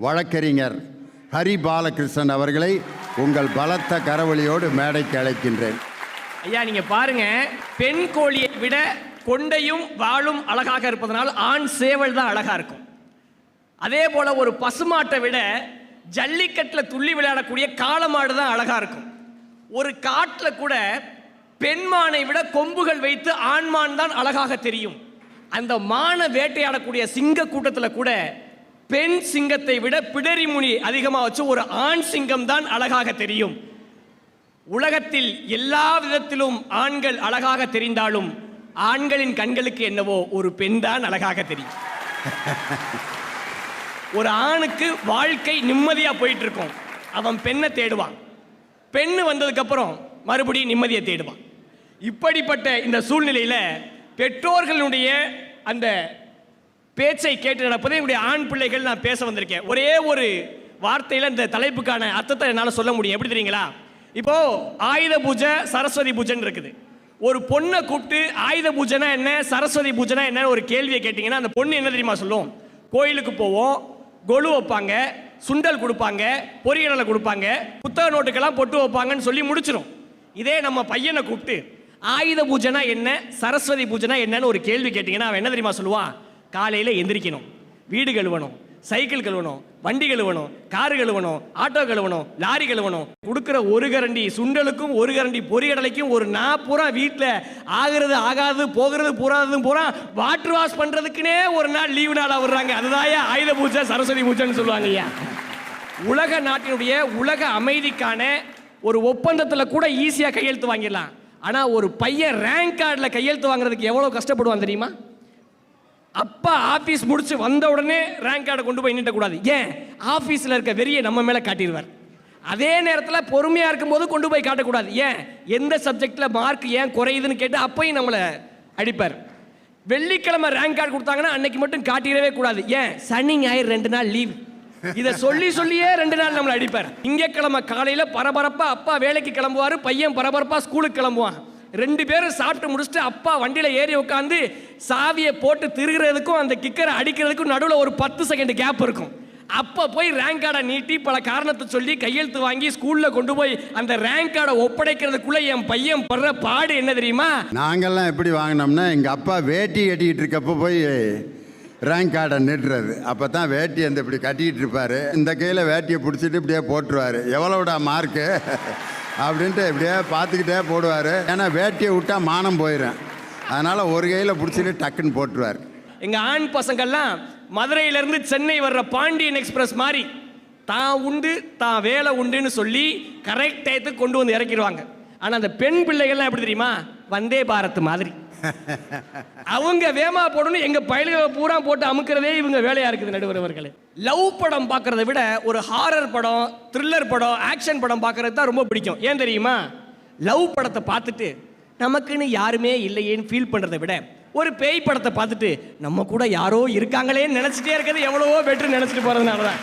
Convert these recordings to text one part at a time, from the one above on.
வழக்கறிஞர் ஹரி பாலகிருஷ்ணன் அவர்களை உங்கள் பலத்த கரவொலியோடு மேடைக்கு அழைக்கின்றேன். ஐயா, நீங்க பாருங்க, பெண் கோழியை விட கொண்டையும் வாளும் அழகாக இருப்பதனால் ஆண் சேவல் தான் அழகா இருக்கும். அதே போல ஒரு பசுமாட்டை விட ஜல்லிக்கட்டில் துள்ளி விளையாடக்கூடிய காளமாடு தான் அழகா இருக்கும். ஒரு காட்டில் கூட பெண்மானை விட கொம்புகள் வைத்து ஆண்மான் தான் அழகாக தெரியும். அந்த மான வேட்டையாடக்கூடிய சிங்க கூட்டத்தில் கூட பெண் சிங்கத்தை விட பிடரி முனி அதிகமாக வச்சு ஒரு ஆண் சிங்கம் தான் அழகாக தெரியும். உலகத்தில் எல்லா விதத்திலும் ஆண்கள் அழகாக தெரிந்தாலும் ஆண்களின் கண்களுக்கு என்னவோ ஒரு பெண் தான் அழகாக தெரியும். ஒரு ஆணுக்கு வாழ்க்கை நிம்மதியா போயிட்டு இருக்கும், அவன் பெண்ணை தேடுவான். பெண்ணு வந்ததுக்கு அப்புறம் மறுபடியும் நிம்மதியை தேடுவான். இப்படிப்பட்ட இந்த சூழ்நிலையில பெற்றோர்களுடைய அந்த பேச்சை கேட்டு நடப்பதே என்னுடைய ஆண் பிள்ளைகள். நான் பேச வந்திருக்கேன். ஒரே ஒரு வார்த்தையில் இந்த தலைப்புக்கான அர்த்தத்தை என்னால் சொல்ல முடியும். எப்படி தெரியுங்களா? இப்போ ஆயுத பூஜை, சரஸ்வதி பூஜைன்னு இருக்குது. ஒரு பொண்ணை கூப்பிட்டு ஆயுத பூஜைனா என்ன, சரஸ்வதி பூஜைனா என்னன்னு ஒரு கேள்வியை கேட்டிங்கன்னா அந்த பொண்ணு என்ன தெரியுமா சொல்லும்? கோயிலுக்கு போவோம், கொலு வைப்பாங்க, சுண்டல் கொடுப்பாங்க, பொரியலை கொடுப்பாங்க, புத்தக நோட்டுக்கெல்லாம் பொட்டு வைப்பாங்கன்னு சொல்லி முடிச்சிடும். இதே நம்ம பையனை கூப்பிட்டு ஆயுத பூஜைனா என்ன, சரஸ்வதி பூஜைனா என்னன்னு ஒரு கேள்வி கேட்டிங்கன்னா அவன் என்ன தெரியுமா சொல்லுவான்? காலையில் எந்திரிக்கணும், வீடு கழுவணும், சைக்கிள் கழுவணும், வண்டி கழுவணும், காரு கழுவணும், ஆட்டோ கழுவணும், லாரி கழுவணும், கொடுக்குற ஒரு கரண்டி சுண்டலுக்கும் ஒரு கரண்டி பொரியடலைக்கும் ஒரு பூரா வீட்டில் ஆகிறது ஆகாது போகிறது பூராதும் பூரா வாட்டர் வாஷ் பண்ணுறதுக்குன்னே ஒரு நாள் லீவு நாளாக விடுறாங்க. அதுதான் ஆயுத பூஜை, சரஸ்வதி பூஜைன்னு சொல்லுவாங்க. ஐயா, உலக நாட்டினுடைய உலக அமைதிக்கான ஒரு ஒப்பந்தத்தில் கூட ஈஸியாக கையெழுத்து வாங்கிடலாம். ஆனால் ஒரு பையன் ரேங்க் கார்டில் கையெழுத்து வாங்குறதுக்கு எவ்வளோ கஷ்டப்படுவான் தெரியுமா? அப்பா ஆஃபீஸ் முடிச்சு வந்த உடனே ரேங்க் கார்டை கொண்டு போய் நீட்டக்கூடாது. ஏன்? ஆஃபீஸில் இருக்க வெறியை நம்ம மேலே காட்டிடுவார். அதே நேரத்தில் பொறுமையாக இருக்கும்போது கொண்டு போய் காட்டக்கூடாது. ஏன்? எந்த சப்ஜெக்டில் மார்க் ஏன் குறையுதுன்னு கேட்டு அப்பையும் நம்மளை அடிப்பார். வெள்ளிக்கிழமை ரேங்க் கார்டு கொடுத்தாங்கன்னா அன்னைக்கு மட்டும் காட்டிடவே கூடாது. ஏன்? சனி ஞாயிறு 2 நாள் லீவ். இதை சொல்லியே 2 நாள் நம்மளை அடிப்பார். திங்கக்கிழமை காலையில் பரபரப்பாக அப்பா வேலைக்கு கிளம்புவார், பையன் பரபரப்பாக ஸ்கூலுக்கு கிளம்புவான். 2 பேரும் சாப்பிட்டு முடிச்சுட்டு அப்பா வண்டியில் ஏறி உட்காந்து சாவியை போட்டு திருகிறதுக்கும் அந்த கிக்கரை அடிக்கிறதுக்கும் நடுவில் ஒரு 10 செகண்ட் கேப் இருக்கும். அப்போ போய் ரேங்க் கார்டை நீட்டி பல காரணத்தை சொல்லி கையெழுத்து வாங்கி ஸ்கூலில் கொண்டு போய் அந்த ரேங்க் கார்டை ஒப்படைக்கிறதுக்குள்ள என் பையன் படுற பாடு என்ன தெரியுமா? நாங்கள்லாம் எப்படி வாங்கினோம்னா எங்கள் அப்பா வேட்டி கட்டிக்கிட்டு இருக்கப்போ போய் ரேங்க் கார்டை நீட்டுறது. அப்போ தான் வேட்டி அந்த இப்படி கட்டிக்கிட்டு இருப்பார், இந்த கையில் வேட்டியை பிடிச்சிட்டு இப்படியே போட்டுருவார். எவ்வளோடா மார்க்கு அப்படின்ட்டு இப்படியே பார்த்துக்கிட்டே போடுவார். ஏன்னா வேட்டியை விட்டால் மானம் போயிடும், அதனால் ஒரு கையில் பிடிச்சிட்டு டக்குன்னு போட்டுருவார். எங்கள் ஆண் பசங்கள்லாம் மதுரையிலேருந்து சென்னை வர்ற பாண்டியன் எக்ஸ்பிரஸ் மாதிரி தான் உண்டு தான் வேலை உண்டுன்னு சொல்லி கரெக்ட் டயத்துக்கு கொண்டு வந்து இறக்கிடுவாங்க. ஆனால் அந்த பெண் பிள்ளைகள்லாம் எப்படி தெரியுமா? வந்தே பாரத் மாதிரி அவங்க வேமா போடணும், எங்க பயில்களை பூரா போட்டு அமுக்கிறதே இவங்க வேலையா இருக்குது. நடுவர் அவர்களே, லவ் படம் பார்க்கறத விட ஒரு ஹாரர் படம், த்ரில்லர் படம், ஆக்ஷன் படம் பார்க்கறது தான் ரொம்ப பிடிக்கும். ஏன் தெரியுமா? லவ் படத்தை பார்த்துட்டு நமக்குன்னு யாருமே இல்லையேன்னு ஃபீல் பண்றதை விட ஒரு பேய் படத்தை பார்த்துட்டு நம்ம கூட யாரோ இருக்காங்களேன்னு நினைச்சிட்டே இருக்கிறது எவ்வளவோ பெட்டர் நினைச்சிட்டு போறதுனால தான்.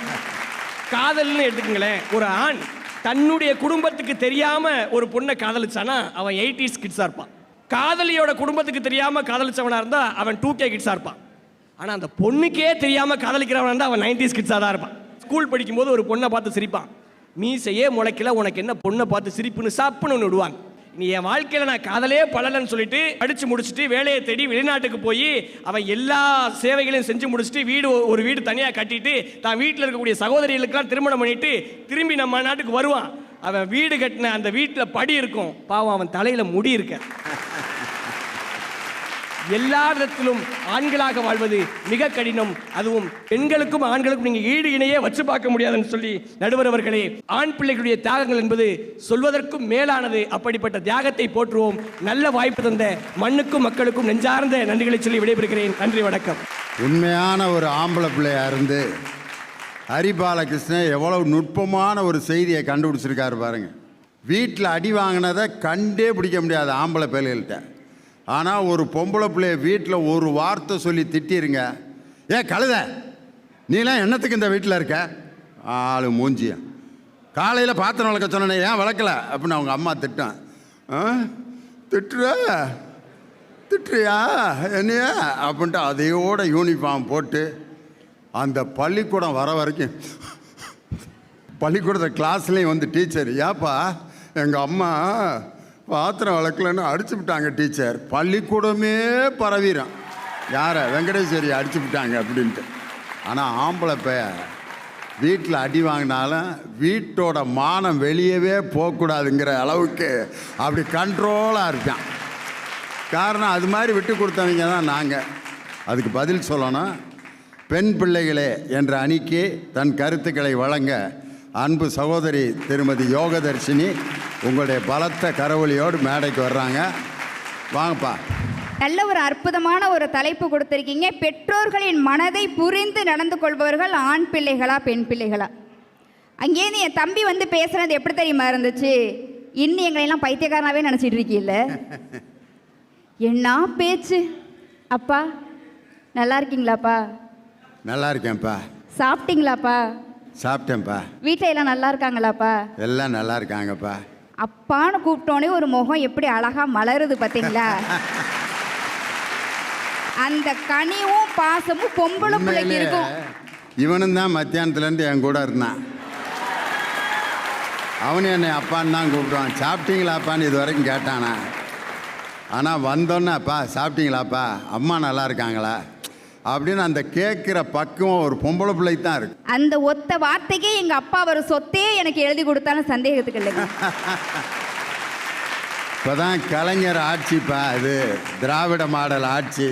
காதல்னு எடுத்துக்கங்களேன், ஒரு ஆண் தன்னுடைய குடும்பத்துக்கு தெரியாம ஒரு பொண்ணை காதலிச்சானா அவன் 80s கிட்ஸா இருப்பான். காதலியோட குடும்பத்துக்கு தெரியாம காதலிச்சவனா இருந்தா அவன் 2K கிட்ஸா இருப்பான். ஆனா அந்த பொண்ணுக்கே தெரியாம காதலிக்கிறவனா இருந்தா அவன் 90s கிட்ஸா தான் இருப்பான். ஸ்கூல் படிக்கும்போது ஒரு பொண்ணை பார்த்து சிரிப்பான், மீசையே முளைக்கல உனக்கு என்ன பொண்ணை பார்த்து சிரிப்புன்னு சாப்புன்னு விடுவாங்க. நீ என் வாழ்க்கையில் நான் காதலே பழலன்னு சொல்லிட்டு படித்து முடிச்சுட்டு வேலையை தேடி வெளிநாட்டுக்கு போய் அவன் எல்லா சேவைகளையும் செஞ்சு முடிச்சுட்டு ஒரு வீடு தனியாக கட்டிட்டு தான் வீட்டில் இருக்கக்கூடிய சகோதரிகளுக்கெல்லாம் திருமணம் பண்ணிட்டு திரும்பி நம்ம நாட்டுக்கு வருவான். அவன் வீடு கட்டின அந்த வீட்டில் படி இருக்கும், பாவம் அவன் தலையில் முடி இருக்க. எல்லா விதத்திலும் ஆண்களாக வாழ்வது மிக கடினம். அதுவும் பெண்களுக்கும் ஆண்களுக்கும் நீங்க ஈடு இணையே வச்சு பார்க்க முடியாதுன்னு சொல்லி நடுவர் அவர்களே, ஆண் பிள்ளைகளுடைய தியாகங்கள் என்பது சொல்வதற்கும் மேலானது. அப்படிப்பட்ட தியாகத்தை போற்றுவோம். நல்ல வாய்ப்பு தந்த மண்ணுக்கும் மக்களுக்கும் நெஞ்சார்ந்த நன்றிகளை சொல்லி விடைபெறுகிறேன். நன்றி, வணக்கம். உண்மையான ஒரு ஆம்பளை பிள்ளையா இருந்து ஹரி பாலகிருஷ்ணன் எவ்வளவு நுட்பமான ஒரு செய்தியை கண்டுபிடிச்சிருக்காரு பாருங்க. வீட்டில் அடி வாங்கினதை கண்டே பிடிக்க முடியாது ஆம்பளை பிள்ளைகள்கிட்ட. ஆனால் ஒரு பொம்பளை பிள்ளைய வீட்டில் ஒரு வார்த்தை சொல்லி திட்டிருங்க, ஏன் கழுத நீலாம் என்னத்துக்கு இந்த வீட்டில் இருக்க, ஆளு மூஞ்சிய காலையில் பாத்திரம் வளர்க்க சொன்னேன், ஏன் வளர்க்கல அப்படின்னு அவங்க அம்மா திட்டான். திட்டுறியா என்னையா அப்படின்ட்டு அதையோட யூனிஃபார்ம் போட்டு அந்த பள்ளிக்கூடம் வர வரைக்கும் பள்ளிக்கூடத்தை கிளாஸ்லேயும் வந்து டீச்சர், ஏப்பா எங்கள் அம்மா பாத்திரம் வளர்க்கலன்னு அடிச்சு விட்டாங்க டீச்சர். பள்ளிக்கூடமே பரவிடும், யாரை வெங்கடேஸ்வரி அடிச்சு விட்டாங்க அப்படின்ட்டு. ஆனால் ஆம்பளை வீட்டில் அடி வாங்கினாலும் வீட்டோட மானம் வெளியவே போகக்கூடாதுங்கிற அளவுக்கு அப்படி கண்ட்ரோலாக இருக்கான். காரணம் அது மாதிரி விட்டு கொடுத்தவங்க தான் நாங்கள். அதுக்கு பதில் சொல்லணும். பெண் பிள்ளைகளே என்ற அணிக்கு தன் கருத்துக்களை வழங்க அன்பு சகோதரி திருமதி யோகதர்ஷினி உங்களுடைய பலத்த கரவொலியோடு மேடைக்கு வர்றாங்க. வாங்கப்பா. நல்ல ஒரு அற்புதமான ஒரு தலைப்பு கொடுத்துருக்கீங்க. பெற்றோர்களின் மனதை புரிந்து நடந்து கொள்பவர்கள் ஆண் பிள்ளைகளா பெண் பிள்ளைகளா? அங்கேருந்து என் தம்பி வந்து பேசுனது எப்படி தெரியுமா இருந்துச்சு? இன்னும் எங்களையெல்லாம் பைத்தியக்காரனாவே நினச்சிட்டு இருக்கீல்ல. என்ன பேச்சு! அப்பா நல்லா இருக்கீங்களாப்பா? நல்லா இருக்கேன்ப்பா. சாப்பிட்டீங்களாப்பா? சாப்பிட்டேன்ப்பா. வீட்டில் எல்லாம் நல்லா இருக்காங்களாப்பா? எல்லாம் நல்லா இருக்காங்கப்பா. அப்பான்னு கூப்பிட்டோன்னே ஒரு முகம் எப்படி அழகா மலருது பார்த்தீங்களா? அந்த கனிவும் பாசமும் பொம்பளை பிள்ளைக்கு இருக்கும். இவனும் தான் மத்தியானத்துலேருந்து என் கூட இருந்தான். அவனு என்னை அப்பான்னு தான் கூப்பிடுவான். சாப்பிட்டீங்களாப்பான்னு இது வரைக்கும் கேட்டானா. ஆனால் வந்தோன்னே அப்பா சாப்பிட்டீங்களாப்பா, அம்மா நல்லா இருக்காங்களா அப்படின்னு அந்த கேட்குற பக்குவம் ஒரு பொம்பளை பிள்ளைக்கு தான் இருக்கு. அந்த ஒத்த வார்த்தைக்கே எங்கள் அப்பா ஒரு சொத்தே எனக்கு எழுதி கொடுத்தாலும் சந்தேகத்துக்கு இல்லைங்க. இப்போதான் கலைஞர் ஆட்சிப்பா, இது திராவிட மாடல் ஆட்சி.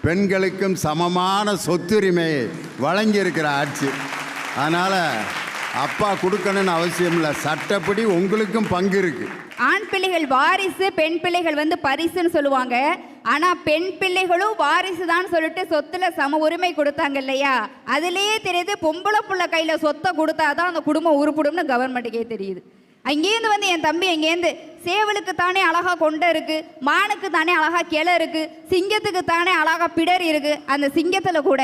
பெண்களுக்கும் சமமான சொத்துரிமை வழங்கியிருக்கிற ஆட்சி. அதனால் அப்பா கொடுக்கணும்னு அவசியம் இல்லை, சட்டப்படி உங்களுக்கும் பங்கு இருக்குது. ஆண் பிள்ளைகள் வாரிசு, பெண் பிள்ளைகள் வந்து பரிசுன்னு சொல்லுவாங்க. ஆனால் பெண் பிள்ளைகளும் வாரிசு தான் சொல்லிட்டு சொத்துல சம உரிமை கொடுத்தாங்க இல்லையா? அதுலேயே தெரியுது பொம்பளை பிள்ளை கையில் சொத்தை கொடுத்தாதான் அந்த குடும்பம் உருப்பிடும்னு கவர்மெண்ட்டுக்கே தெரியுது. அங்கேருந்து வந்து என் தம்பி அங்கேருந்து சேவலுக்கு தானே அழகா கொண்டை இருக்கு, மானுக்கு தானே அழகா கிளை இருக்கு, சிங்கத்துக்கு தானே அழகா பிடரி இருக்கு. அந்த சிங்கத்தில் கூட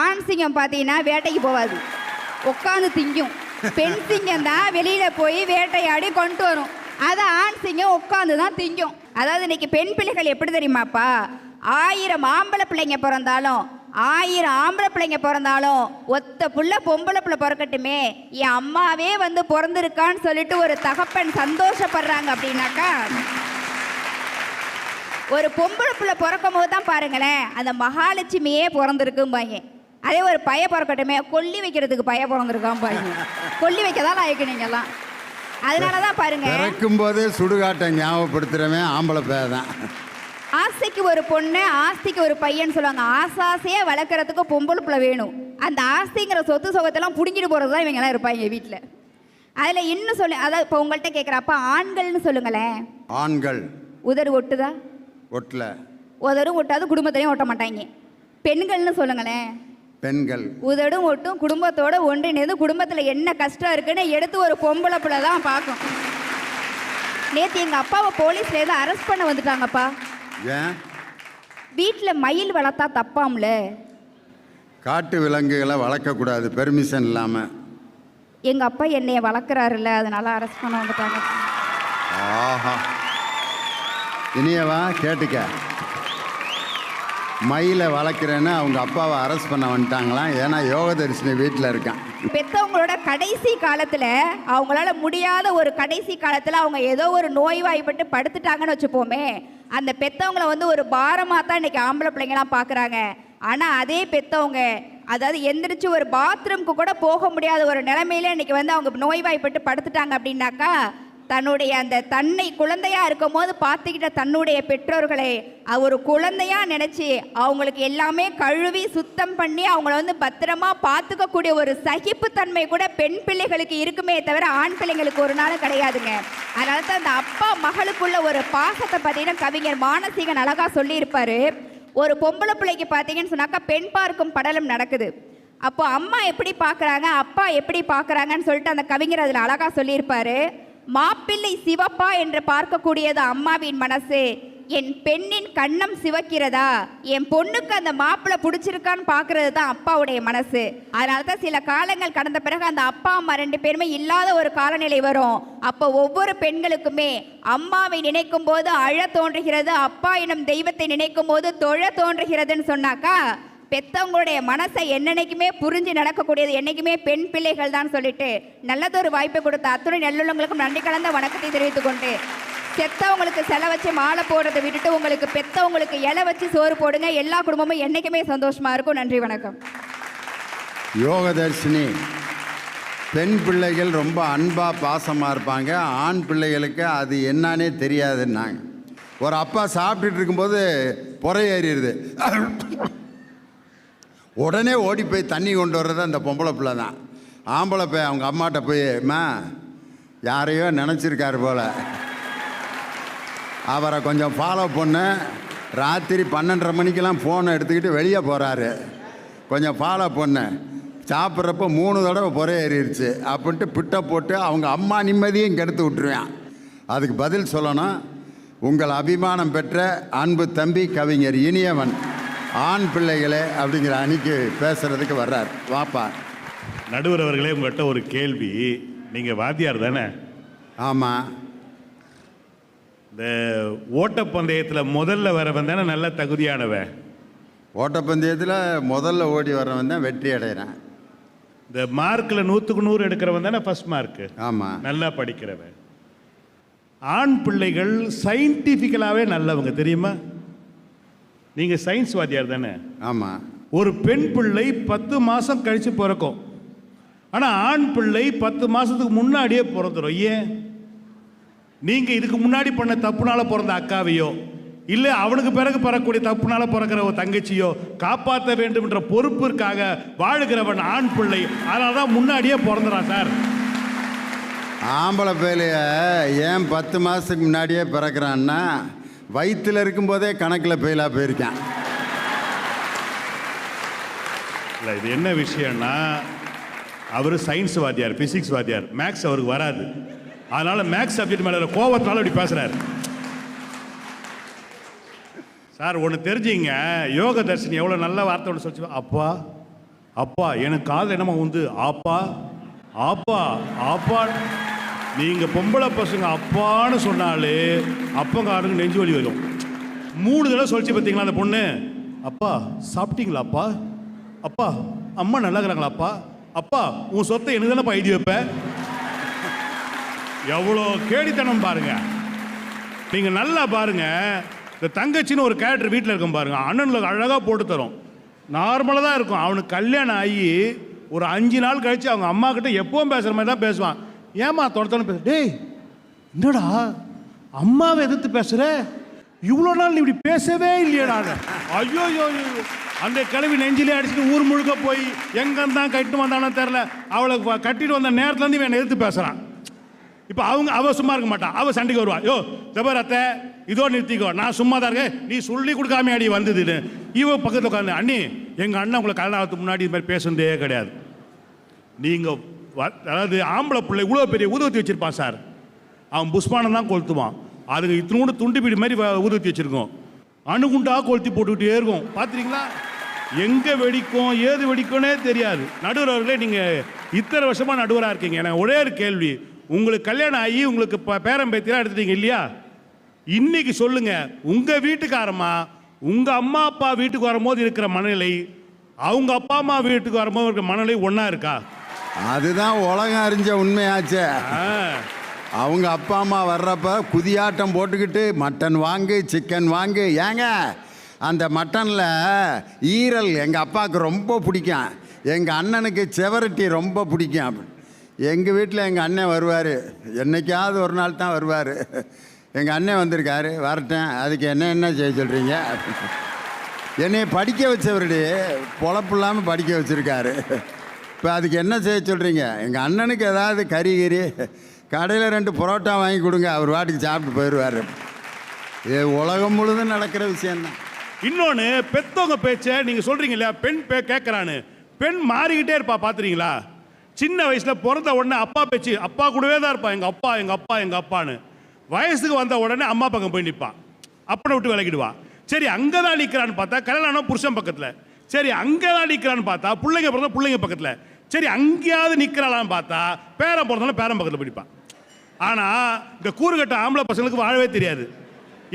ஆண் சிங்கம் பார்த்தீங்கன்னா வேட்டைக்கு போகாது, உட்காந்து திங்கும். பெண் சிங்கம் தான் வெளியில போய் வேட்டையாடி கொண்டு வரும். அதை ஆண் சிங்கம் உட்காந்து தான் திங்கும். அதாவது இன்னைக்கு பெண் பிள்ளைகள் எப்படி தெரியுமாப்பா? 1000 ஆம்பளை பிள்ளைங்க பிறந்தாலும் 1000 ஆம்பளை பிள்ளைங்க பிறந்தாலும் ஒத்த புள்ள பொம்பளை பிள்ளை பிறக்கட்டுமே, என் அம்மாவே வந்து பிறந்திருக்கான்னு சொல்லிட்டு ஒரு தகப்பன் சந்தோஷப்படுறாங்க. அப்படின்னாக்கா ஒரு பொம்பளை பிள்ளை பிறக்கும் போது தான் பாருங்களேன் அந்த மகாலட்சுமியே பிறந்திருக்கும்பாங்க. அதே ஒரு பய பிறக்கட்டுமே, கொல்லி வைக்கிறதுக்கு பய பிறந்திருக்கான் பாருங்க. கொல்லி வைக்க தான் லாய்க்கு நீங்கெல்லாம். அதனால தான் பாருங்க, பிறக்கும் போதே சுடுகாட்டை ஞாபகப்படுத்துறவன் ஆம்பளை பேர் தான். ஆசைக்கு ஒரு பொண்ணு ஆஸ்திக்கு ஒரு பையன் சொல்லுவாங்க. ஆசாசையே வளர்க்குறதுக்கு பொம்பளை பிள்ளை வேணும். அந்த ஆஸ்திங்கிற சொத்து சுகத்தெல்லாம் பிடுங்கிட்டு போகிறது தான் இவங்கெல்லாம் இருப்பாங்க வீட்டில். அதில் இன்னும் சொல்லு, அதாவது இப்போ உங்கள்கிட்ட கேட்குறப்ப ஆண்கள்னு சொல்லுங்களேன். ஆண்கள் உதறு ஒட்டுதா? ஒட்டல. உதரும் ஒட்டாது, குடும்பத்திலையும் ஒட்ட மாட்டாங்க. பெண்கள்னு சொல்லுங்களேன். பெண்கள் உதடும் ஒட்டும், குடும்பத்தோட ஒன்றிணைந்து குடும்பத்தில் என்ன கஷ்டம் இருக்குன்னு எடுத்து ஒரு பொம்பளை பிள்ளை தான் பார்க்கும். நேற்று எங்கள் அப்பாவை போலீஸ்லேருந்து அரெஸ்ட் பண்ண வந்துட்டாங்கப்பா. ஏன்? வீட்டில் மயில் வளர்த்தா தப்பாம்ல? காட்டு விலங்குகளை வளர்க்கக்கூடாது பெர்மிஷன் இல்லாமல். எங்கள் அப்பா என்னைய வளர்க்குறாருல்ல, அதனால அரெஸ்ட் பண்ண வந்துட்டாங்க. ஆஹா, இனியவா கேட்டுக்க. மயிலை வளர்க்குறேன்னு அவங்க அப்பாவை அரெஸ்ட் பண்ண வந்துட்டாங்களாம். ஏன்னா யோகதரிசனி வீட்டில் இருக்கான். பெற்றவங்களோட கடைசி காலத்தில் அவங்களால முடியாத ஒரு கடைசி காலத்தில் அவங்க ஏதோ ஒரு நோய்வாய்ப்பட்டு படுத்துட்டாங்கன்னு வச்சுப்போமே, அந்த பெற்றவங்களை வந்து ஒரு பாரமாக தான் இன்றைக்கி ஆம்பளை பிள்ளைங்களாம் பார்க்குறாங்க. ஆனால் அதே பெற்றவங்க அதாவது எந்திரிச்சு ஒரு பாத்ரூம்க்கு கூட போக முடியாத ஒரு நிலைமையில இன்றைக்கி வந்து அவங்க நோய்வாய்ப்பட்டு படுத்துட்டாங்க. அப்படின்னாக்கா தன்னுடைய அந்த தன்னை குழந்தையா இருக்கும் போது பார்த்துக்கிட்ட தன்னுடைய பெற்றோர்களை ஒரு குழந்தையா நினைச்சு அவங்களுக்கு எல்லாமே கழுவி சுத்தம் பண்ணி அவங்கள வந்து பத்திரமா பார்த்துக்கக்கூடிய ஒரு சகிப்புத்தன்மை கூட பெண் பிள்ளைகளுக்கு இருக்குமே தவிர ஆண் பிள்ளைங்களுக்கு ஒரு நாளும் கிடையாதுங்க. அதனால தான் அந்த அப்பா மகளுக்குள்ள ஒரு பாசத்தை பார்த்தீங்கன்னா கவிஞர் மானசீகன் அழகா சொல்லியிருப்பாரு. ஒரு பொம்பளை பிள்ளைக்கு பார்த்தீங்கன்னு சொன்னாக்கா பெண் பார்க்கும் படலம் நடக்குது. அப்போ அம்மா எப்படி பார்க்குறாங்க, அப்பா எப்படி பார்க்குறாங்கன்னு சொல்லிட்டு அந்த கவிஞர் அதில் அழகா சொல்லியிருப்பாரு. மாப்பிள்ளை சிவப்பா என்று பார்க்கக்கூடியது அம்மாவின் மனசு, என் பெண்ணின் கண்ணம் சிவக்கிறதா, என் பொண்ணுக்கு அந்த மாப்பிள்ளை பிடிச்சிருக்கான்னு பார்க்கறது தான் அப்பாவுடைய மனசு. அதனால தான் சில காலங்கள் கடந்த பிறகு அந்த அப்பா அம்மா 2 பேருமே இல்லாத ஒரு காலநிலை வரும். அப்போ ஒவ்வொரு பெண்களுக்குமே அம்மாவை நினைக்கும் போது அழ தோன்றுகிறது, அப்பா எனும் தெய்வத்தை நினைக்கும் போது தொழ தோன்றுகிறதுன்னு சொன்னாக்கா பெத்தவங்களுடைய மனசை என்னைக்குமே புரிஞ்சு நடக்கக்கூடியது என்னைக்குமே பெண் பிள்ளைகள் தான் சொல்லிட்டு நல்லதொரு வாய்ப்பை கொடுத்த அத்துணை நல்லுள்ளவங்களுக்கும் நன்றி கலந்த வணக்கத்தை தெரிவித்துக் கொண்டு, செத்தவங்களுக்கு செலை வச்சு மாலை போடுறதை விட்டுட்டு உங்களுக்கு பெத்தவங்களுக்கு இலை வச்சு சோறு போடுங்க. எல்லா குடும்பமும் என்னைக்குமே சந்தோஷமா இருக்கும். நன்றி, வணக்கம். யோகதர்ஷினி, பெண் பிள்ளைகள் ரொம்ப அன்பாக பாசமாக இருப்பாங்க, ஆண் பிள்ளைகளுக்கு அது என்னன்னே தெரியாதுன்னாங்க. ஒரு அப்பா சாப்பிட்டுட்டு இருக்கும்போது புறை ஏறிடுது, உடனே ஓடி போய் தண்ணி கொண்டு வர்றது அந்த பொம்பளை பிள்ளை தான். ஆம்பளை போய் அவங்க அம்மாட்ட போய், அம்மா யாரையோ நினச்சிருக்காரு போல், அவரை கொஞ்சம் ஃபாலோ பண்ணு, ராத்திரி 12:30 மணிக்கெல்லாம் ஃபோனை எடுத்துக்கிட்டு வெளியே போகிறாரு, கொஞ்சம் ஃபாலோ பண்ணு, சாப்பிட்றப்ப 3 தடவை புறை ஏறிடுச்சு அப்படின்ட்டு பிட்டை போட்டு அவங்க அம்மா நிம்மதியும் கெடுத்து விட்டுருவேன். அதுக்கு பதில் சொல்லணும், உங்கள் அபிமானம் பெற்ற அன்பு தம்பி கவிஞர் இனியவன் ஆண் பிள்ளைகளே அப்படிங்கிற அணிக்கு பேசுகிறதுக்கு வர்றார். வாப்பா. நடுவர் அவர்களே, உங்கள்கிட்ட ஒரு கேள்வி. நீங்கள் வாத்தியார் தானே? ஆமாம். இந்த ஓட்டப்பந்தயத்தில் முதல்ல வரவன் தானே நல்ல தகுதியானவன்? ஓட்டப்பந்தயத்தில் முதல்ல ஓடி வர்றவன் தான் வெற்றி அடைகிறான். இந்த மார்க்கில் 100க்கு 100 எடுக்கிறவன் தானே ஃபர்ஸ்ட் மார்க்கு? ஆமாம். நல்லா படிக்கிறவன். ஆண் பிள்ளைகள் சயின்டிஃபிக்கலாகவே நல்லவங்க, தெரியுமா? நீங்கள் சயின்ஸ் வாத்தியார் தானே? ஆமாம். ஒரு பெண் பிள்ளை 10 மாதம் கழித்து பிறக்கும், ஆனால் ஆண் பிள்ளை 10 மாதத்துக்கு முன்னாடியே பிறந்துடும். ஏன்? நீங்கள் இதுக்கு முன்னாடி பண்ண தப்புனால பிறந்த அக்காவையோ இல்லை அவனுக்கு பிறகு பிறக்கக்கூடிய தப்புனால பிறக்கிற ஒரு தங்கச்சியோ காப்பாற்ற வேண்டும் என்ற பொறுப்பிற்காக வாழுகிறவன் ஆண் பிள்ளை. அதனால தான் முன்னாடியே பிறந்துறான் சார். ஆம்பளை பேலைய ஏன் 10 மாதத்துக்கு முன்னாடியே பிறக்கிறான்னா, வயிற்றில் இருக்கும்போதே கணக்கில் பெயிலாக போயிருக்கான். இல்லை, இது என்ன விஷயம்னா, அவர் சயின்ஸ் வாத்தியார், ஃபிசிக்ஸ் வாத்தியார், மேக்ஸ் அவருக்கு வராது. அதனால் மேக்ஸ் சப்ஜெக்ட் மேலே கோவத்தினால இப்படி பேசுகிறார். சார் ஒன்று தெரிஞ்சுங்க, யோக தர்ஷினி எவ்வளோ நல்ல வார்த்தை ஒன்று சொல்லிச்சு. அப்பா அப்பா, எனக்கு காது என்னமா வந்து அப்பா அப்பா அப்பா. நீங்கள் பொம்பளை பசங்க அப்பான்னு சொன்னாலே அப்பங்காரனுக்கு நெஞ்சு வலி வரும். 3 தடவை சொல்லிச்சு பார்த்தீங்களா அந்த பொண்ணு. அப்பா சாப்பிட்டீங்களா? அப்பா அப்பா, அம்மா நல்லா இருக்கிறாங்களா? அப்பா அப்பா, உன் சொத்தை எனக்கு தானே எழுதி வைப்ப. எவ்வளோ கேடித்தனம் பாருங்க. நீங்கள் நல்லா பாருங்க, இந்த தங்கச்சின்னு ஒரு கேரக்டர் வீட்டில் இருக்கும் பாருங்க, அண்ணனுக்கு அழகாக போட்டு தரும். நார்மலாக தான் இருக்கும். அவனுக்கு கல்யாணம் ஆகி ஒரு 5 நாள் கழித்து அவங்க அம்மா கிட்ட எப்பவும் பேசுகிற மாதிரி தான் பேசுவான். ஏமா தொடர்ந்து பேச, டேய் என்னடா அம்மாவை எதிர்த்து பேசுகிற, இவ்வளோ நாள் நீ இப்படி பேசவே இல்லையடா. ஐயோ ஐயோ, அந்த கிளவி நெஞ்சிலே அடிச்சுட்டு ஊர் முழுக்க போய் எங்கேருந்தான் கட்டிட்டு வந்தானோ தெரில, அவளை கட்டிட்டு வந்த நேரத்துலேருந்து இவன் எதிர்த்து பேசுகிறான். இப்போ அவ சும்மா இருக்க மாட்டான், அவள் சண்டைக்கு வருவா. யோ ஜபர் அத்தை, இதோ நிறுத்திக்கோ, நான் சும்மா தான் இருக்கேன், நீ சொல்லி கொடுக்காம அடி வந்ததுன்னு. இவன் பக்கத்தில் உட்காந்து, அண்ணி எங்கள் அண்ணன் உங்களை கல்யாணம் ஆகிறதுக்கு முன்னாடி இது மாதிரி பேசுனதே கிடையாது. நீங்கள் அதாவது ஆம்பளை பிள்ளை இவ்வளோ பெரிய ஊதுவத்தி வச்சுருப்பான் சார், அவன் புஷ்பானம் தான் கொளுத்துவான். அதுக்கு இத்தனோடு துண்டு பீடி மாதிரி ஊதுவத்தி வச்சுருக்கோம், அணுகுண்டாக கொளுத்தி போட்டுக்கிட்டே இருக்கும். பார்த்துறீங்களா? எங்கே வெடிக்கும் ஏது வெடிக்கும்னே தெரியாது. நடுவர் அவர்களே, நீங்கள் இத்தனை வருஷமாக நடுவராக இருக்கீங்க, எனக்கு ஒரே ஒரு கேள்வி. உங்களுக்கு கல்யாணம் ஆகி உங்களுக்கு பேரம் பேத்திலாம் எடுத்துட்டீங்க இல்லையா? இன்னைக்கு சொல்லுங்க, உங்கள் வீட்டுக்காரம்மா உங்கள் அம்மா அப்பா வீட்டுக்கு வரும்போது இருக்கிற மனநிலை அவங்க அப்பா அம்மா வீட்டுக்கு வரும்போது இருக்கிற மனநிலை ஒன்றா இருக்கா? அதுதான் உலகம் அறிஞ்ச உண்மையாச்சே. அவங்க அப்பா அம்மா வர்றப்ப குதியாட்டம் போட்டுக்கிட்டு மட்டன் வாங்கு சிக்கன் வாங்கு. ஏங்க அந்த மட்டனில் ஈரல் எங்கள் அப்பாவுக்கு ரொம்ப பிடிக்கும், எங்கள் அண்ணனுக்கு செவரட்டி ரொம்ப பிடிக்கும். எங்கள் வீட்டில் எங்கள் அண்ணன் வருவார், என்னைக்காவது ஒரு நாள் தான் வருவார். எங்கள் அண்ணன் வந்திருக்காரு, வரட்டேன், அதுக்கு என்ன செய்ய சொல்கிறீங்க? என்னை படிக்க வச்சவருடைய பொழப்பு இல்லாமல் படிக்க வச்சுருக்காரு. இப்போ அதுக்கு என்ன செய்ய சொல்கிறீங்க? எங்கள் அண்ணனுக்கு ஏதாவது கறி கடையில் 2 புரோட்டா வாங்கி கொடுங்க, அவர் வாட்டுக்கு சாப்பிட்டு போயிடுவார். இது உலகம் முழுதும் நடக்கிற விஷயந்தான். இன்னொன்று, பெத்தவங்க பேச்சை நீங்கள் சொல்கிறீங்க இல்லையா, பெண் கேட்குறான்னு, பெண் மாறிக்கிட்டே இருப்பா. பார்த்துறீங்களா? சின்ன வயசில் பிறந்த உடனே அப்பா பேச்சு, அப்பா கூடவே தான் இருப்பான், எங்கள் அப்பா எங்கள் அப்பா எங்கள் அப்பான்னு. வயசுக்கு வந்த உடனே அம்மா பக்கம் போய் நிற்பான், அப்பனை விட்டு விலகிடுவான். சரி அங்கே தான் நிற்கிறான்னு பார்த்தா கல்யாணம் புருஷன் பக்கத்தில். சரி அங்கே தான் நிற்கிறான்னு பார்த்தா பிள்ளைங்க பிறந்த பிள்ளைங்க பக்கத்தில். சரி அங்கேயாவது நிற்கிறாளான்னு பார்த்தா பேரன் பிறந்தாலும் பேரன் பக்கத்தில் போயிப்பான். ஆனால் இந்த கூறுகட்ட ஆம்பளை பசங்களுக்கு வாழவே தெரியாது.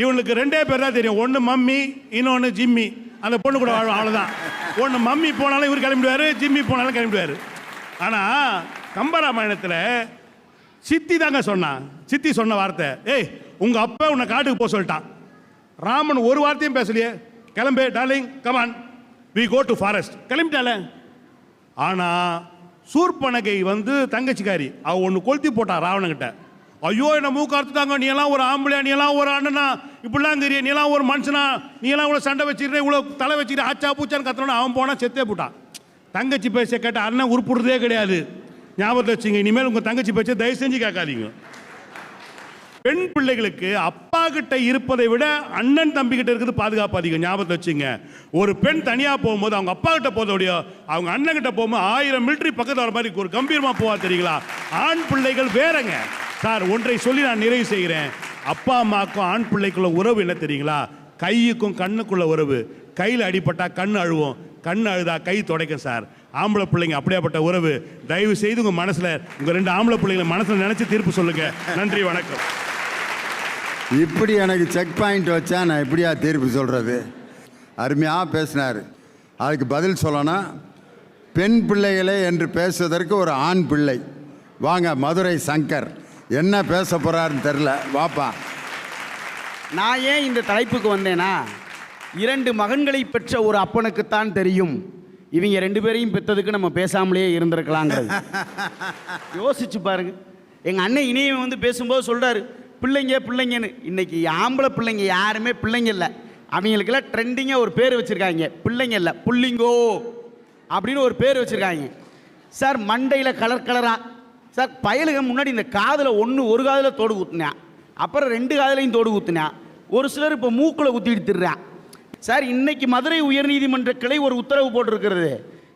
இவனுக்கு 2 பேர் தான் தெரியும், ஒன்று மம்மி இன்னொன்று ஜிம்மி. அந்த பொண்ணு கூட வாழும், அவ்வளோதான். ஒன்று மம்மி போனாலும் இவர் கிளம்பிடுவார், ஜிம்மி போனாலும் கிளம்பிடுவார். ஆனால் கம்பராமாயணத்தில் சித்தி தாங்க சொன்னான். சித்தி சொன்ன வார்த்தை, ஏய் உங்கள் அப்பா உன்னை காட்டுக்கு போக சொல்லிட்டான். ராமன் ஒரு வார்த்தையும் பேசலையே, கிளம்பு darling come on we go to forest, கிளம்பிட்டால. ஆனால் சூர்பனகை வந்து தங்கச்சிக்காரி, அவ ஒன்று கொளுத்தி போட்டா ராவணங்கிட்ட. ஐயோ என்ன மூக்கு அறுத்துட்டாங்க, நீ எல்லாம் ஒரு ஆம்பளையா, நீ எல்லாம் ஒரு அண்ணனா, இப்படிலாம் தெரிய, நீ எல்லாம் ஒரு மனுஷனா, நீ எல்லாம் இவ்வளோ சண்டை வச்சிருக்க, இவ்வளோ தலை வச்சுக்கிற, ஆச்சா பூச்சான்னு கத்தனோட அவன் போனால் செத்தே போட்டான். தங்கச்சி பேச்ச கேட்ட அண்ணன் உருப்புடுறதே கிடையாது. ஞாபகத்தை வச்சுங்க, இனிமேல் உங்கள் தங்கச்சி பேச்ச தயவு செஞ்சு கேட்காதீங்க. பெண் பிள்ளைகளுக்கு அப்பா கிட்ட இருப்பதை விட அண்ணன் தம்பி கிட்ட இருக்கிறது பாதுகாப்பு அதிகம். ஞாபகத்தை வச்சுங்க. ஒரு பெண் தனியா போகும்போது அவங்க அப்பா கிட்ட போதோடையோ அவங்க அண்ணன் கிட்ட போகும்போது 1000 மிலிட்டரி பக்கத்தில் வர மாதிரி ஒரு கம்பீரமா போவா தெரியுங்களா? ஆண் பிள்ளைகள் வேறங்க சார். ஒன்றை சொல்லி நான் நிறைவு செய்கிறேன். அப்பா அம்மாக்கும் ஆண் பிள்ளைக்குள்ள உறவு என்ன தெரியுங்களா? கையுக்கும் கண்ணுக்குள்ள உறவு. கையில் அடிபட்டா கண் அழுவோம், கண் அழுதா கை துடைக்கும் சார். ஆம்பளை பிள்ளைங்க அப்படியாப்பட்ட உறவு. தயவு செய்து உங்க மனசுல உங்க 2 ஆம்பளை பிள்ளைங்களை மனசுல நினைச்சு தீர்ப்பு சொல்லுங்க. நன்றி, வணக்கம். இப்படி எனக்கு செக் பாயிண்ட் வச்சா நான் எப்படியா தீர்ப்பு சொல்கிறது? அருமையாக பேசினார். அதுக்கு பதில் சொல்லணும். பெண் பிள்ளைகளே என்று பேசுவதற்கு ஒரு ஆண் பிள்ளை. வாங்க மதுரை சங்கர் என்ன பேச போகிறாருன்னு தெரில, வாப்பா. நான் ஏன் இந்த தலைப்புக்கு வந்தேன்னா, 2 மகன்களை பெற்ற ஒரு அப்பனுக்குத்தான் தெரியும் இவங்க 2 பேரையும் பெற்றதுக்கு நம்ம பேசாமலே இருந்திருக்கலாங்கிறது. யோசிச்சு பாருங்க. எங்கள் அண்ணன் இனியவன் வந்து பேசும்போது சொல்கிறாரு பிள்ளைங்கன்னு. இன்னைக்கு ஆம்பளை பிள்ளைங்க யாருமே பிள்ளைங்க இல்லை. அவங்களுக்கெல்லாம் ட்ரெண்டிங்காக ஒரு பேர் வச்சுருக்காங்க. பிள்ளைங்க இல்லை, புள்ளிங்கோ அப்படின்னு ஒரு பேர் வச்சுருக்காங்க சார். மண்டையில் கலராக சார். பயலுக முன்னாடி இந்த காதில் ஒரு காதில் தோடு குத்துனேன், அப்புறம் 2 காதிலையும் தோடு குத்துனேன். ஒரு சிலர் இப்போ மூக்கில் குத்திட்டு திடுறான் சார். இன்னைக்கு மதுரை உயர்நீதிமன்ற கிளை ஒரு உத்தரவு போட்டிருக்கிறது.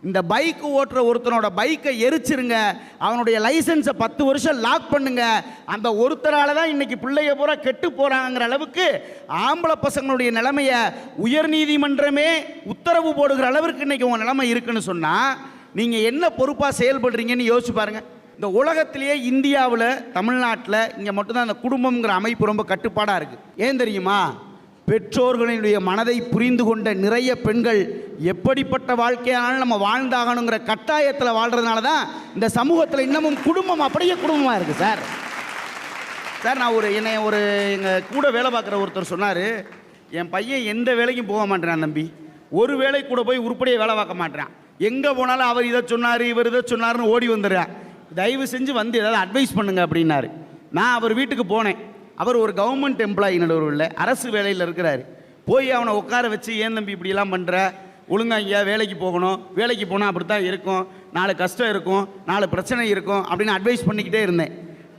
இந்த பைக்கு ஓட்டுற ஒருத்தனோட பைக்கை எரிச்சிருங்க, அவனுடைய லைசன்ஸை 10 வருஷம் லாக் பண்ணுங்க. அந்த ஒருத்தரால தான் இன்னைக்கு பிள்ளைய பூரா கெட்டு போறாங்கிற அளவுக்கு ஆம்பளை பசங்களுடைய நிலைமையை உயர்நீதிமன்றமே உத்தரவு போடுகிற அளவிற்கு இன்னைக்கு உங்க நிலைமை இருக்குன்னு சொன்னா நீங்க என்ன பொறுப்பா செயல்படுறீங்கன்னு யோசிச்சு பாருங்க. இந்த உலகத்திலேயே இந்தியாவில், தமிழ்நாட்டில் இங்கே மட்டும்தான் அந்த குடும்பம்ங்கிற அமைப்பு ரொம்ப கட்டுப்பாடாக இருக்குது. ஏன் தெரியுமா? பெற்றோர்களினுடைய மனதை புரிந்து கொண்ட நிறைய பெண்கள் எப்படிப்பட்ட வாழ்க்கையானாலும் நம்ம வாழ்ந்தாகணுங்கிற கட்டாயத்தில் வாழ்கிறதுனால தான் இந்த சமூகத்தில் இன்னமும் குடும்பம் அப்படியே குடும்பமாக இருக்குது சார். நான் என்னை எங்கள் கூட வேலை பார்க்குற ஒருத்தர் சொன்னார், என் பையன் எந்த வேலைக்கும் போக மாட்டேறான் தம்பி, ஒரு வேலை கூட போய் உருப்படியாக வேலை பார்க்க மாட்டேறான். எங்கே போனாலும் அவர் இதை சொன்னார் இவர் இதை சொன்னார்னு ஓடி வந்துடுறேன். தயவு செஞ்சு வந்து ஏதாவது அட்வைஸ் பண்ணுங்க அப்படின்னாரு. நான் அவர் வீட்டுக்கு போனேன். அவர் ஒரு கவர்மெண்ட் எம்ப்ளாயி, நடுவில் அரசு வேலையில் இருக்கிறார். போய் அவனை உட்கார வச்சு, ஏன் தம்பி இப்படியெல்லாம் பண்ணுற, ஒழுங்கா ஐயா வேலைக்கு போகணும், வேலைக்கு போனால் அப்படி தான் இருக்கும், 4 கஷ்டம் இருக்கும், 4 பிரச்சனை இருக்கும் அப்படின்னு அட்வைஸ் பண்ணிக்கிட்டே இருந்தேன்.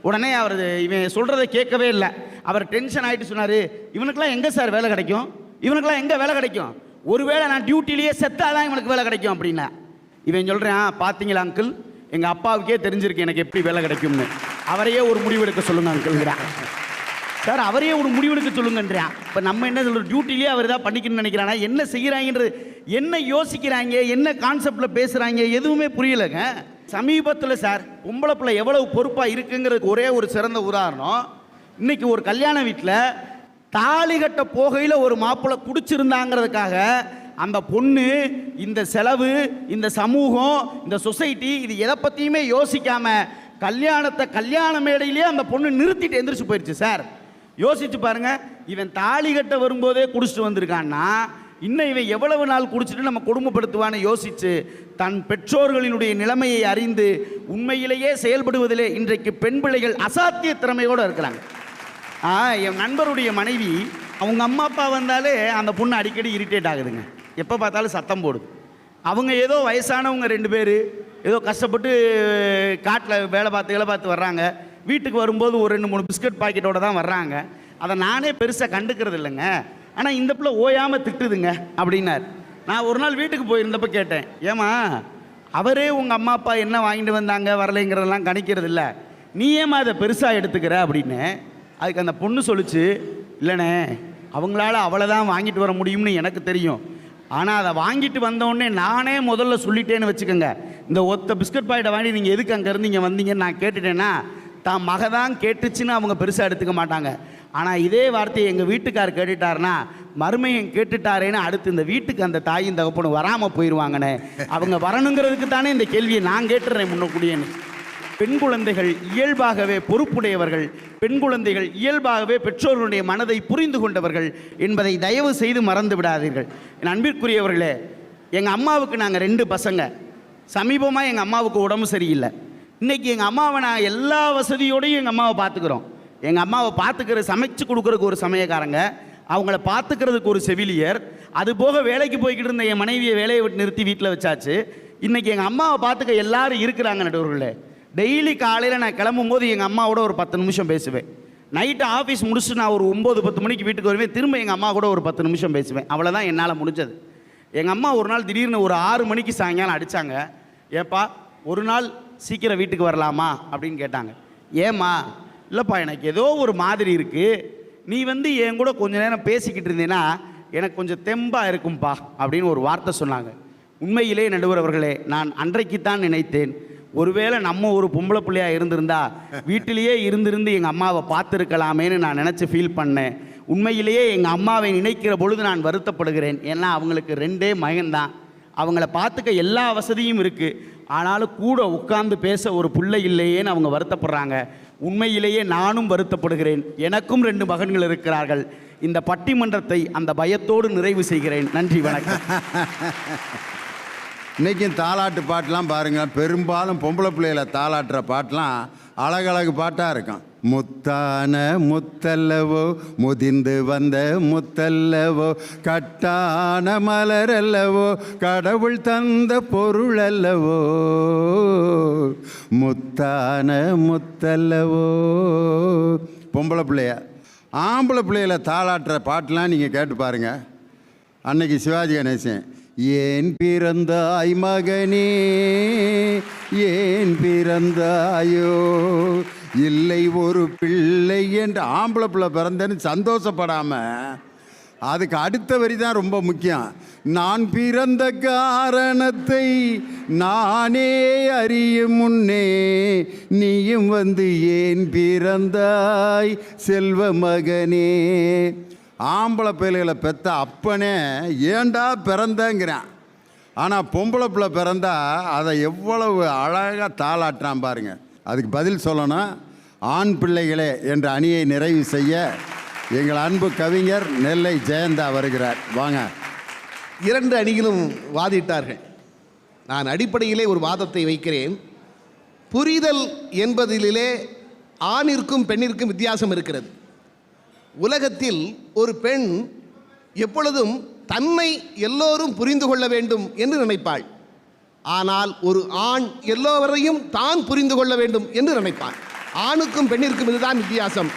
உடனே அவர் இவன் சொல்கிறத கேட்கவே இல்லை. அவர் டென்ஷன் ஆகிட்டு சொன்னார், இவனுக்கெல்லாம் எங்கே சார் வேலை கிடைக்கும், இவனுக்கெல்லாம் எங்கே வேலை கிடைக்கும், ஒருவேளை நான் டியூட்டிலேயே செத்தாதான் இவனுக்கு வேலை கிடைக்கும் அப்படின்னா. இவன் சொல்கிறேன், பார்த்தீங்களா அங்கிள், எங்கள் அப்பாவுக்கே தெரிஞ்சிருக்கு எனக்கு எப்படி வேலை கிடைக்கும்னு, அவரையே ஒரு முடிவெடுக்க சொல்லுங்க அங்கிள்ங்கிறான் சார். அவரையே ஒரு முடிவெடுக்க சொல்லுங்கன்றான். இப்போ நம்ம என்ன சொல்கிறோம், டியூட்டிலேயே அவர் தான் பண்ணிக்கணும்னு நினைக்கிறானா, என்ன செய்கிறாங்கன்றது, என்ன யோசிக்கிறாங்க, என்ன கான்செப்டில் பேசுகிறாங்க, எதுவுமே புரியலைங்க. சமீபத்தில் சார் பொம்பளை பிள்ளை எவ்வளவு பொறுப்பாக இருக்குங்கிறதுக்கு ஒரே ஒரு சிறந்த உதாரணம். இன்னைக்கு ஒரு கல்யாண வீட்டில் தாலி கட்ட போகையில் ஒரு மாப்பிள்ளை குடிச்சிருந்தாங்கிறதுக்காக அந்த பொண்ணு இந்த செலவு, இந்த சமூகம், இந்த சொசைட்டி, இது எதை பற்றியுமே யோசிக்காம கல்யாணத்தை கல்யாண மேடையிலேயே அந்த பொண்ணு நிறுத்திட்டு எந்திரிச்சு போயிடுச்சு சார். யோசிச்சு பாருங்க. இவன் தாலி கட்ட வரும்போதே குடிச்சிட்டு வந்திருக்கான்னா இன்னும் இவன் எவ்வளவு நாள் குடிச்சிட்டு நம்ம குடும்பப்படுத்துவான்னு யோசிச்சு தன் பெற்றோர்களினுடைய நிலைமையை அறிந்து உண்மையிலேயே செயல்படுவதிலே இன்றைக்கு பெண் பிள்ளைகள் அசாத்திய திறமையோடு இருக்கிறாங்க. என் நண்பருடைய மனைவி, அவங்க அம்மா அப்பா வந்தாலே அந்த பொண்ணு அடிக்கடி இரிட்டேட் ஆகுதுங்க. எப்போ பார்த்தாலும் சத்தம் போடுது. அவங்க ஏதோ வயசானவங்க 2 பேர் ஏதோ கஷ்டப்பட்டு காட்டில் வேலை பார்த்து வர்றாங்க. வீட்டுக்கு வரும்போது ஒரு 2-3 பிஸ்கட் பாக்கெட்டோடு தான் வர்றாங்க. அதை நானே பெருசாக கண்டுக்கிறது இல்லைங்க. ஆனால் இந்த பிள்ளை ஓயாமல் திட்டுதுங்க அப்படின்னார். நான் ஒரு நாள் வீட்டுக்கு போயிருந்தப்போ கேட்டேன், ஏமா அவரே உங்கள் அம்மா அப்பா என்ன வாங்கிட்டு வந்தாங்க வரலைங்கிறதெல்லாம் கணிக்கிறது இல்லை, நீ ஏமா அதை பெருசாக எடுத்துக்கிற அப்படின்னு. அதுக்கு அந்த பொண்ணு சொல்லிச்சு, இல்லைண்ணே அவங்களால அவ்வளோதான் வாங்கிட்டு வர முடியும்னு எனக்கு தெரியும், ஆனால் அதை வாங்கிட்டு வந்தோடனே நானே முதல்ல சொல்லிட்டேன்னு வச்சுக்கோங்க, இந்த ஒத்த பிஸ்கட் பாக்கெட்டை வாங்கி நீங்கள் எதுக்கு அங்கே இருந்து இங்கே வந்தீங்கன்னு நான் கேட்டுட்டேன்னா தான் மக தான் கேட்டுச்சுன்னு அவங்க பெருசாக எடுத்துக்க மாட்டாங்க. ஆனால் இதே வார்த்தையை எங்கள் வீட்டுக்கார் கேட்டுட்டாருன்னா மருமையன் கேட்டுட்டாரேன்னு அடுத்து இந்த வீட்டுக்கு அந்த தாயும் தகப்பனும் வராமல் போயிடுவாங்கண்ணே. அவங்க வரணுங்கிறதுக்கு தானே இந்த கேள்வியை நான் கேட்டுறேன் முன்னக்கூடியன்னு. பெண் குழந்தைகள் இயல்பாகவே பொறுப்புடையவர்கள், பெண் குழந்தைகள் இயல்பாகவே பெற்றோர்களுடைய மனதை புரிந்து கொண்டவர்கள் என்பதை தயவு செய்து மறந்து விடாதீர்கள். என் அன்பிற்குரியவர்களே, எங்கள் அம்மாவுக்கு நாங்கள் 2 பசங்க. சமீபமாக எங்கள் அம்மாவுக்கு உடம்பு சரியில்லை. இன்றைக்கி எங்கள் அம்மாவை நான் எல்லா வசதியோடையும் எங்கள் அம்மாவை பார்த்துக்கிறோம். எங்கள் அம்மாவை பார்த்துக்கிற சமைச்சு கொடுக்குறதுக்கு ஒரு சமயக்காரங்க, அவங்கள பார்த்துக்கிறதுக்கு ஒரு செவிலியர், அது போக வேலைக்கு போய்கிட்டு இருந்த என் மனைவியை வேலையை விட்டு நிறுத்தி வீட்டில் வச்சாச்சு. இன்றைக்கி எங்கள் அம்மாவை பார்த்துக்க எல்லாரும் இருக்கிறாங்க நடுவர்களே. டெய்லி காலையில் நான் கிளம்பும் போது எங்கள் அம்மாவோட ஒரு 10 நிமிஷம் பேசுவேன். நைட்டு ஆஃபீஸ் முடிச்சுட்டு நான் ஒரு 9-10 மணிக்கு வீட்டுக்கு வருவேன். திரும்ப எங்கள் அம்மா கூட ஒரு 10 நிமிஷம் பேசுவேன். அவ்வளோதான் என்னால் முடிஞ்சது. எங்கள் அம்மா ஒரு நாள் திடீர்னு ஒரு 6 மணிக்கு சாயங்காலம் அடித்தாங்க. ஏப்பா ஒரு நாள் சீக்கிரம் வீட்டுக்கு வரலாமா அப்படின்னு கேட்டாங்க. ஏம்மா? இல்லைப்பா எனக்கு ஏதோ ஒரு மாதிரி இருக்குது, நீ என் கூட கொஞ்ச நேரம் பேசிக்கிட்டு இருந்தேன்னா எனக்கு கொஞ்சம் தெம்பாக இருக்கும்பா அப்படின்னு ஒரு வார்த்தை சொன்னாங்க. உண்மையிலே நடுவர் அவர்களே, நான் அன்றைக்குத்தான் நினைத்தேன், ஒருவேளை நம்ம ஒரு பொம்பளை பிள்ளையாக இருந்திருந்தா வீட்டிலேயே இருந்திருந்து எங்கள் அம்மாவை பார்த்துருக்கலாமேன்னு நான் நினச்சி ஃபீல் பண்ணேன். உண்மையிலேயே எங்கள் அம்மாவை நினைக்கிற பொழுது நான் வருத்தப்படுகிறேன். ஏன்னா அவங்களுக்கு 2 மகன்தான். அவங்கள பார்த்துக்க எல்லா வசதியும் இருக்குது. ஆனாலும் கூட உட்கார்ந்து பேச ஒரு பிள்ளை இல்லையேன்னு அவங்க வருத்தப்படுறாங்க. உண்மையிலேயே நானும் வருத்தப்படுகிறேன். எனக்கும் 2 மகன்கள் இருக்கிறார்கள். இந்த பட்டிமன்றத்தை அந்த பயத்தோடு நிறைவு செய்கிறேன். நன்றி, வணக்கம். இன்றைக்கும் தாலாட்டு பாட்டெலாம் பாருங்கள், பெரும்பாலும் பொம்பளை பிள்ளைகளை தாலாட்டுற பாட்டெலாம் அழகழகு பாட்டாக இருக்கும். முத்தான முத்தல்லவோ, முதிர்ந்து வந்த முத்தல்லவோ, கட்டான மலரல்லவோ, கடவுள் தந்த பொருள் அல்லவோ, முத்தான முத்தல்லவோ. பொம்பளை பிள்ளைய. ஆம்பளை பிள்ளைகளை தாளாட்டுற பாட்டெலாம் நீங்கள் கேட்டு பாருங்கள். அன்னைக்கு சிவாஜி கணேசன், ஏன் பிறந்தாய் மகனே, ஏன் பிறந்தாயோ, இல்லை ஒரு பிள்ளை என்று ஆம்பளை பிள்ளை பிறந்தேன்னு சந்தோஷப்படாமல் அதுக்கு அடுத்த வரி தான் ரொம்ப முக்கியம். நான் பிறந்த காரணத்தை நானே அறியும் முன்னே நீயும் ஏன் பிறந்தாய் செல்வ மகனே. ஆம்பளை பிள்ளைகளை பெற்ற அப்பனே ஏண்டா பிறந்தங்கிறான். ஆனால் பொம்பளை பிள்ளை பிறந்தா அதை எவ்வளவு அழகாக தாளாட்டுறான் பாருங்க. அதுக்கு பதில் சொல்லணும். ஆண் பிள்ளைகளே என்ற அணியை நிறைவு செய்ய எங்கள் அன்பு கவிஞர் நெல்லை ஜெயந்தா வருகிறார். வாங்க. 2 அணிகளும் வாதிட்டார்கள். நான் அடிப்படையிலே ஒரு வாதத்தை வைக்கிறேன். புரிதல் என்பதிலே ஆணிற்கும் பெண்ணிற்கும் வித்தியாசம் இருக்கிறது. உலகத்தில் ஒரு பெண் எப்பொழுதும் தன்னை எல்லோரும் புரிந்து கொள்ள வேண்டும் என்று நினைப்பாள். ஆனால் ஒரு ஆண் எல்லோரையும் தான் புரிந்து கொள்ள வேண்டும் என்று நினைப்பான். ஆணுக்கும் பெண்ணிற்கும் இதுதான் வித்தியாசம்.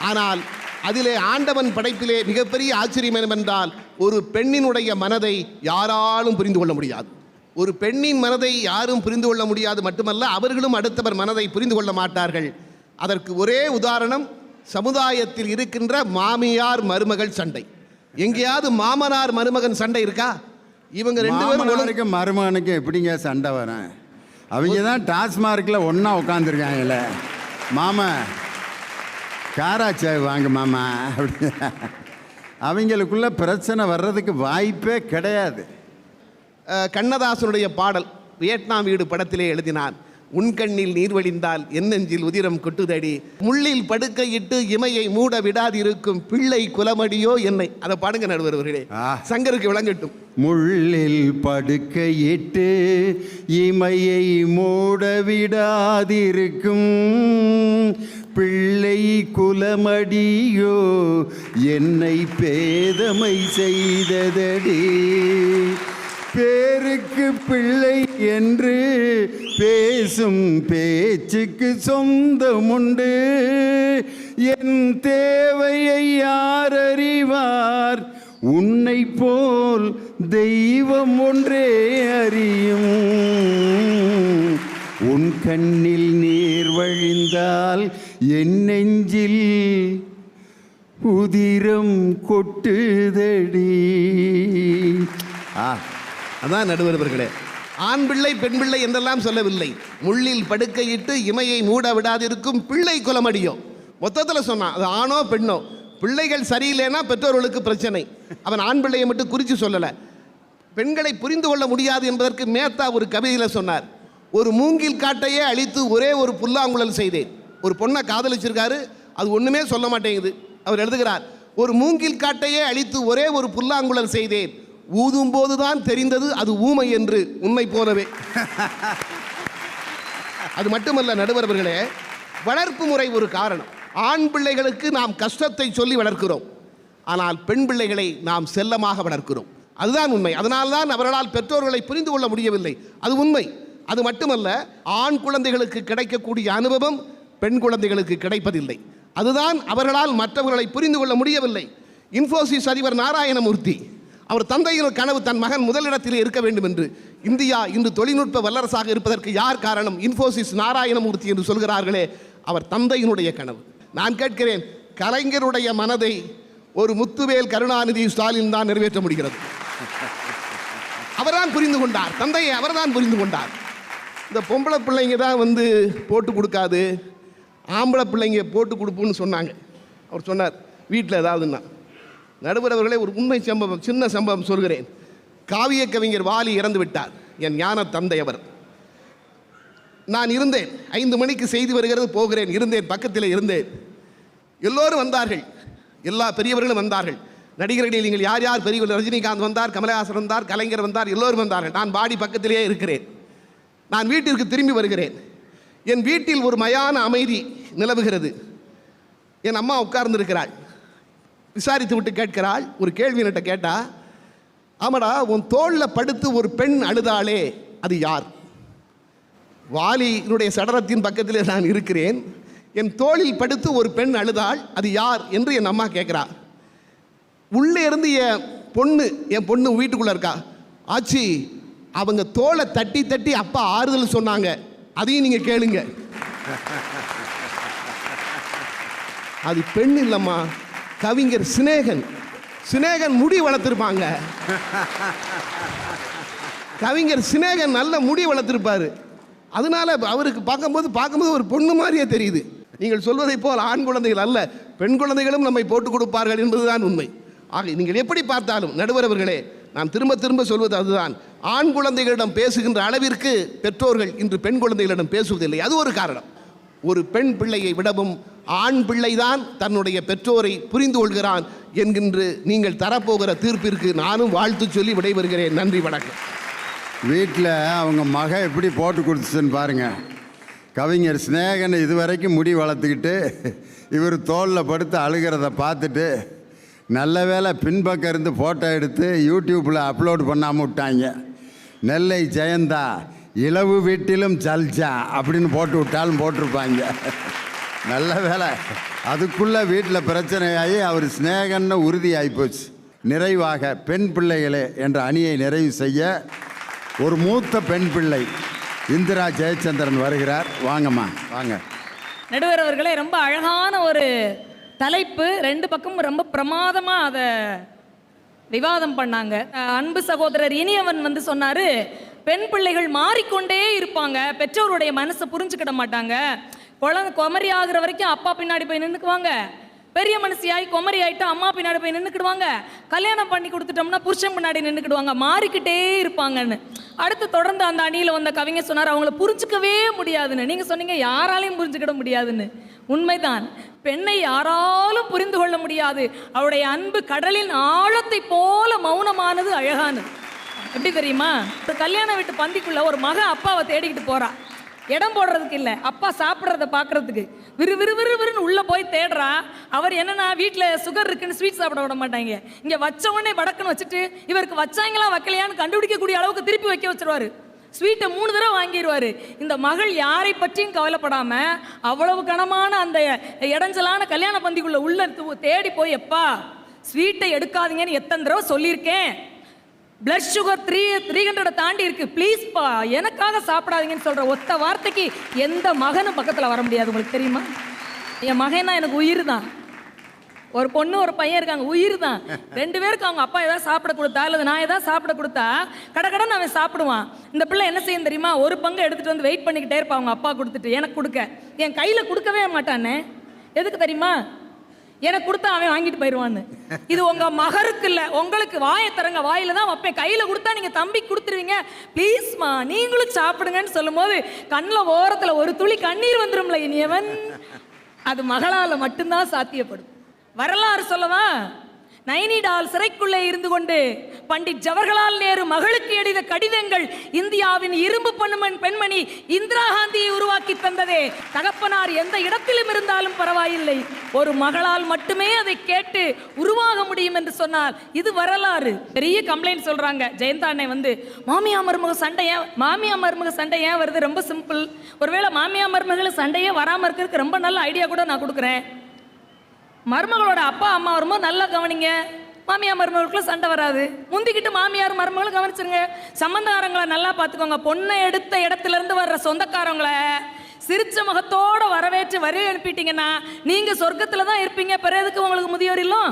ஆனால் அதிலே ஆண்டவன் படைப்பிலே மிகப்பெரிய ஆச்சரியம் என்னவென்றால், ஒரு பெண்ணினுடைய மனதை யாராலும் புரிந்து கொள்ள முடியாது. ஒரு பெண்ணின் மனதை யாரும் புரிந்து கொள்ள முடியாது மட்டுமல்ல, அவர்களும் அடுத்தவர் மனதை புரிந்து கொள்ள மாட்டார்கள். அதற்கு ஒரே உதாரணம், சமுதாயத்தில் இருக்கின்ற மாமியார் மருமகள் சண்டை. எங்கேயாவது மாமனார் மருமகன் சண்டை இருக்கா? இவங்க 2 பேரும் மருமகனுக்கு எப்படிங்க சண்டை வரேன்? அவங்க தான் டாஸ்மார்க்கில் ஒன்றா உட்காந்துருக்காங்கல்ல. மாமா காராச்சாய் வாங்க மாமா அப்படி அவங்களுக்குள்ள பிரச்சனை வர்றதுக்கு வாய்ப்பே கிடையாது. கண்ணதாசனுடைய பாடல் வியட்நாம் வீடு படத்திலே எழுதினான். உன் கண்ணில் நீர் வழிந்தால் என் நெஞ்சில் உதிரம் கொட்டுதடி, முள்ளில் படுக்கையிட்டு இமையை மூட விடாதிருக்கும் பிள்ளை குலமடியோ என்னை. அதை பாடுங்க நடுவர்களே, சங்கருக்கு விளங்கட்டும். முள்ளில் படுக்கையிட்டு இமையை மூட விடாதிருக்கும் பிள்ளை குலமடியோ என்னை பேதமை செய்ததடி, பேருக்கு பிள்ளை என்று பேசும் பேச்சுக்கு சொந்தமுண்டு, என் தேவையை யார் அறிவார், உன்னை போல் தெய்வம் ஒன்றே அறியும், உன் கண்ணில் நீர் வழிந்தால் என் நெஞ்சில் உதிரம் கொட்டுதடி. அதான் நடுவர்களே, ஆண் பிள்ளை பெண் பிள்ளை என்றெல்லாம் சொல்லவில்லை. முள்ளில் படுக்கையிட்டு இமையை மூட விடாதிருக்கும் பிள்ளை குலமடியோ. மொத்தத்தில் சொன்னான், அது ஆணோ பெண்ணோ, பிள்ளைகள் சரியில்லைன்னா பெற்றோர்களுக்கு பிரச்சனை. அவன் ஆண் பிள்ளையை மட்டும் குறித்து சொல்லலை. பெண்களை புரிந்து கொள்ள முடியாது என்பதற்கு மேத்தா ஒரு கவிதையில் சொன்னார், ஒரு மூங்கில் காட்டையே அழித்து ஒரே ஒரு புல்லாங்குழல் செய்தேன். ஒரு பொண்ணை காதலிச்சிருக்காரு, அது ஒன்றுமே சொல்ல மாட்டேங்குது. அவர் எழுதுகிறார், ஒரு மூங்கில் காட்டையே அழித்து ஒரே ஒரு புல்லாங்குழல் செய்தேன், ஊதும் போதுதான் தெரிந்தது அது ஊமை என்று. உண்மை போலவே. அது மட்டுமல்ல நடுவர்களே, வளர்ப்பு முறை ஒரு காரணம். ஆண் பிள்ளைகளுக்கு நாம் கஷ்டத்தை சொல்லி வளர்க்கிறோம், ஆனால் பெண் பிள்ளைகளை நாம் செல்லமாக வளர்க்கிறோம். அதுதான் உண்மை. அதனால்தான் அவர்களால் பெற்றோர்களை புரிந்து கொள்ள முடியவில்லை. அது உண்மை. அது மட்டுமல்ல, ஆண் குழந்தைகளுக்கு கிடைக்கக்கூடிய அனுபவம் பெண் குழந்தைகளுக்கு கிடைப்பதில்லை. அதுதான் அவர்களால் மற்றவர்களை புரிந்து கொள்ள முடியவில்லை. இன்ஃபோசிஸ் அதிபர் நாராயணமூர்த்தி, அவர் தந்தையின் கனவு தன் மகன் முதலிடத்தில் இருக்க வேண்டும் என்று. இந்தியா இன்று தொழில்நுட்ப வல்லரசாக இருப்பதற்கு யார் காரணம்? இன்ஃபோசிஸ் நாராயணமூர்த்தி என்று சொல்கிறார்களே, அவர் தந்தையினுடைய கனவு. நான் கேட்கிறேன், கலைஞருடைய மனதை ஒரு முத்துவேல் கருணாநிதி ஸ்டாலின் தான் நிறைவேற்ற முடிகிறது. அவர்தான் புரிந்து கொண்டார், தந்தையை அவர்தான் புரிந்து கொண்டார். இந்த பொம்பளை பிள்ளைங்க தான் வந்து போட்டு கொடுக்காது, ஆம்பளை பிள்ளைங்க போட்டு கொடுப்புன்னு சொன்னாங்க. அவர் சொன்னார், வீட்டில் ஏதாவதுன்னா. நடுவர் அவர்களே, ஒரு உண்மை சம்பவம், சின்ன சம்பவம் சொல்கிறேன். காவிய கவிஞர் வாலி இறந்து விட்டார். என் ஞான தந்தை அவர். நான் இருந்தேன், 5 மணிக்கு செய்தி வருகிறது, போகிறேன். இருந்தேன், பக்கத்தில் இருந்தேன். எல்லோரும் வந்தார்கள், எல்லா பெரியவர்களும் வந்தார்கள். நடிகர்களில் நீங்கள் யார் யார் பெரியவர்? ரஜினிகாந்த் வந்தார், கமலஹாசன் வந்தார், கலைஞர் வந்தார், எல்லோரும் வந்தார்கள். நான் பாடி பக்கத்திலேயே இருக்கிறேன். நான் வீட்டிற்கு திரும்பி வருகிறேன். என் வீட்டில் ஒரு மயான அமைதி நிலவுகிறது. என் அம்மா உட்கார்ந்திருக்கிறாள். விசாரித்து விட்டு கேட்கிறாள், ஒரு கேள்வி என்கிட்ட கேட்டா, ஆமாடா, உன் தோளில் படுத்து ஒரு பெண் அழுதாளே, அது யார்? வாலியினுடைய சடலத்தின் பக்கத்தில் நான் இருக்கிறேன். என் தோளில் படுத்து ஒரு பெண் அழுதாள், அது யார் என்று என் அம்மா கேட்குறா. உள்ளே இருந்து என் பொண்ணு வீட்டுக்குள்ளே இருக்கா. ஆச்சி, அவங்க தோலை தட்டி தட்டி அப்பா ஆறுதல் சொன்னாங்க, அதையும் நீங்கள் கேளுங்க. அது பெண் இல்லைம்மா, கவிஞர் சினேகன் முடி வளர்த்துருப்பாங்க. கவிஞர் சினேகன் நல்ல முடி வளர்த்துருப்பாரு. அதனால அவருக்கு பார்க்கும்போது ஒரு பொண்ணு மாதிரியே தெரியுது. நீங்கள் சொல்வதை போல் ஆண் குழந்தைகள் அல்ல, பெண் குழந்தைகளும் நம்மை போட்டுக் கொடுப்பார்கள் என்பதுதான் உண்மை. ஆக நீங்கள் எப்படி பார்த்தாலும் நடுவர் அவர்களே, நான் திரும்ப திரும்ப சொல்வது அதுதான். ஆண் குழந்தைகளிடம் பேசுகின்ற அளவிற்கு பெற்றோர்கள் இன்று பெண் குழந்தைகளிடம் பேசுவதில்லை. அது ஒரு காரணம். ஒரு பெண் பிள்ளையை விடவும் ஆண் பிள்ளைதான் தன்னுடைய பெற்றோரை புரிந்து கொள்கிறான் என்கின்ற நீங்கள் தரப்போகிற தீர்ப்பிற்கு நானும் வாழ்த்து சொல்லி விடைபெறுகிறேன். நன்றி, வணக்கம். வீட்டில் அவங்க மக எப்படி போட்டு கொடுத்துச்சுன்னு பாருங்கள். கவிஞர் சினேகன் இதுவரைக்கும் முடி வளர்த்துக்கிட்டு இவர் தோளில் படுத்து அழுகிறத பார்த்துட்டு, நல்ல வேளை பின்பக்கம் இருந்து ஃபோட்டோ எடுத்து யூடியூப்பில் அப்லோடு பண்ணாமல் விட்டாங்க. நெல்லை ஜெயந்தா இலவு வீட்டிலும் ஜல்ஜா அப்படின்னு போட்டு விட்டாலும் போட்டிருப்பாங்க. நல்ல வேளை அதுக்குள்ளே வீட்டில் பிரச்சனையாகி அவர் சினேகன்னு உறுதியாகி போச்சு. நிறைவாக பெண் பிள்ளைகளே என்ற அணியை நிறைவு செய்ய ஒரு மூத்த பெண் பிள்ளை இந்திரா ஜெயச்சந்திரன் வருகிறார். வாங்கம்மா, வாங்க. நடுவர் அவர்களே, ரொம்ப அழகான ஒரு தலைப்பு. 2 பக்கமும் ரொம்ப பிரமாதமாக அதை விவாதம் பண்ணாங்க. அன்பு சகோதரர் இனியவன் வந்து சொன்னார், பெண் பிள்ளைகள் மாறிக்கொண்டே இருப்பாங்க, பெற்றோருடைய மனசை புரிஞ்சுக்கிட மாட்டாங்க. குமரி ஆகிற வரைக்கும் அப்பா பின்னாடி போய் நின்றுக்குவாங்க, பெரிய மனுஷியாகி குமரி ஆகிட்டு அம்மா பின்னாடி போய் நின்றுக்கிடுவாங்க, கல்யாணம் பண்ணி கொடுத்துட்டோம்னா புருஷன் பின்னாடி நின்றுக்கிடுவாங்க, மாறிக்கிட்டே இருப்பாங்கன்னு. அடுத்து தொடர்ந்து அந்த அணியில் வந்த கவிஞர் சொன்னார், அவங்கள புரிஞ்சுக்கவே முடியாதுன்னு. நீங்கள் சொன்னீங்க யாராலையும் புரிஞ்சுக்கிட முடியாதுன்னு. உண்மைதான், பெண்ணை யாராலும் புரிந்து கொள்ள முடியாது. அவருடைய அன்பு கடலின் ஆழத்தை போல மௌனமானது, அழகானது. எப்படி தெரியுமா? இப்போ கல்யாண வீட்டு பந்திக்குள்ள ஒரு மக அப்பாவை தேடிக்கிட்டு போறா. இடம் போடுறதுக்கு இல்லை, அப்பா சாப்பிட்றத பார்க்கறதுக்கு. விறுவிறுன்னு உள்ளே போய் தேடுறா. அவர் என்னன்னா, வீட்டில் சுகர் இருக்குன்னு ஸ்வீட் சாப்பிட விட மாட்டாங்க. இங்கே வச்ச உடனே வடக்குன்னு வச்சுட்டு இவருக்கு வச்சாங்களா வைக்கலையான்னு கண்டுபிடிக்கக்கூடிய அளவுக்கு திருப்பி வைக்க வச்சிருவாரு. ஸ்வீட்டை 3 தடவை வாங்கிடுவார். இந்த மகள் யாரை பற்றியும் கவலைப்படாமல் அவ்வளவு கனமான அந்த இடைஞ்சலான கல்யாண பந்திக்குள்ளே உள்ள தேடி போய், எப்பா ஸ்வீட்டை எடுக்காதீங்கன்னு எத்தனை தடவை சொல்லியிருக்கேன், பிளட் சுகர் 300 தாண்டி இருக்கு, ப்ளீஸ்ப்பா எனக்காக சாப்பிடாதீங்கன்னு சொல்கிற ஒத்த வார்த்தைக்கு எந்த மகனும் பக்கத்தில் வர முடியாது. உங்களுக்கு தெரியுமா? என் மகன் தான் எனக்கு உயிர் தான். ஒரு பொண்ணு ஒரு பையன் இருக்காங்க, உயிர் தான். 2 பேருக்கு அவங்க அப்பா ஏதாவது சாப்பிட கொடுத்தா அல்லது நான் ஏதாவது சாப்பிட கொடுத்தா கடகடன்னு அவன் சாப்பிடுவான். இந்த பிள்ளை என்ன செய்யும் தெரியுமா? ஒரு பங்கு எடுத்துட்டு வந்து வெயிட் பண்ணிக்கிட்டே இருப்பான் அவங்க அப்பா கொடுத்துட்டு எனக்கு கொடுக்க. என் கையில் கொடுக்கவே மாட்டானே. எதுக்கு தெரியுமா? எனக்கு கொடுத்தா அவன் வாங்கிட்டு போயிடுவான்னு. இது உங்க மகருக்கு இல்லை, உங்களுக்கு. வாயை தரங்க, வாயில தான் வைப்பேன். கையில் கொடுத்தா நீங்க தம்பி கொடுத்துருவீங்க, ப்ளீஸ்மா நீங்களும் சாப்பிடுங்கன்னு சொல்லும் போது கண்ணில் ஓரத்தில் ஒரு துளி கண்ணீர் வந்துடும்ல இனியவன். அது மகளால் மட்டும்தான் சாத்தியப்படும். வரலாறு சொல்லவா? நைனிடால் சிறைக்குள்ளே இருந்து கொண்டு பண்டிட் ஜவஹர்லால் நேரு மகளுக்கு எழுதிய கடிதங்கள் இந்தியாவின் இரும்பு பெண்மணி இந்திரா காந்தியை உருவாக்கி தந்ததே. தகப்பனார் எந்த இடத்திலும் இருந்தாலும் பரவாயில்லை, ஒரு மகளால் மட்டுமே அதை கேட்டு உருவாக முடியும் என்று சொன்னார். இது வரலாறு. பெரிய கம்ப்ளைண்ட் சொல்றாங்க. ஜெயந்தா அண்ணே வந்து மாமியா மருமக சண்டை ஏன் வருது? ரொம்ப சிம்பிள். ஒருவேளை மாமியா மருமகளும் சண்டையே வராமல் இருக்கிறதுக்கு ரொம்ப நல்ல ஐடியா கூட நான் கொடுக்குறேன். மருமகளோட அப்பா அம்மா வரும்போது நல்லா கவனிங்க, மாமியார் மருமகளுக்குள்ள சண்டை வராது. முந்திக்கிட்டு மாமியார் மருமகளும் கவனிச்சிருங்க. சம்பந்தக்காரங்களை நல்லா பார்த்துக்கோங்க. பொண்ணை எடுத்த இடத்துல இருந்து வர்ற சொந்தக்காரங்களை சிரிச்ச முகத்தோட வரவேற்று வரி அனுப்பிட்டீங்கன்னா நீங்க சொர்க்கத்துல தான் இருப்பீங்க. பிறகு உங்களுக்கு முதியோர் இல்லம்.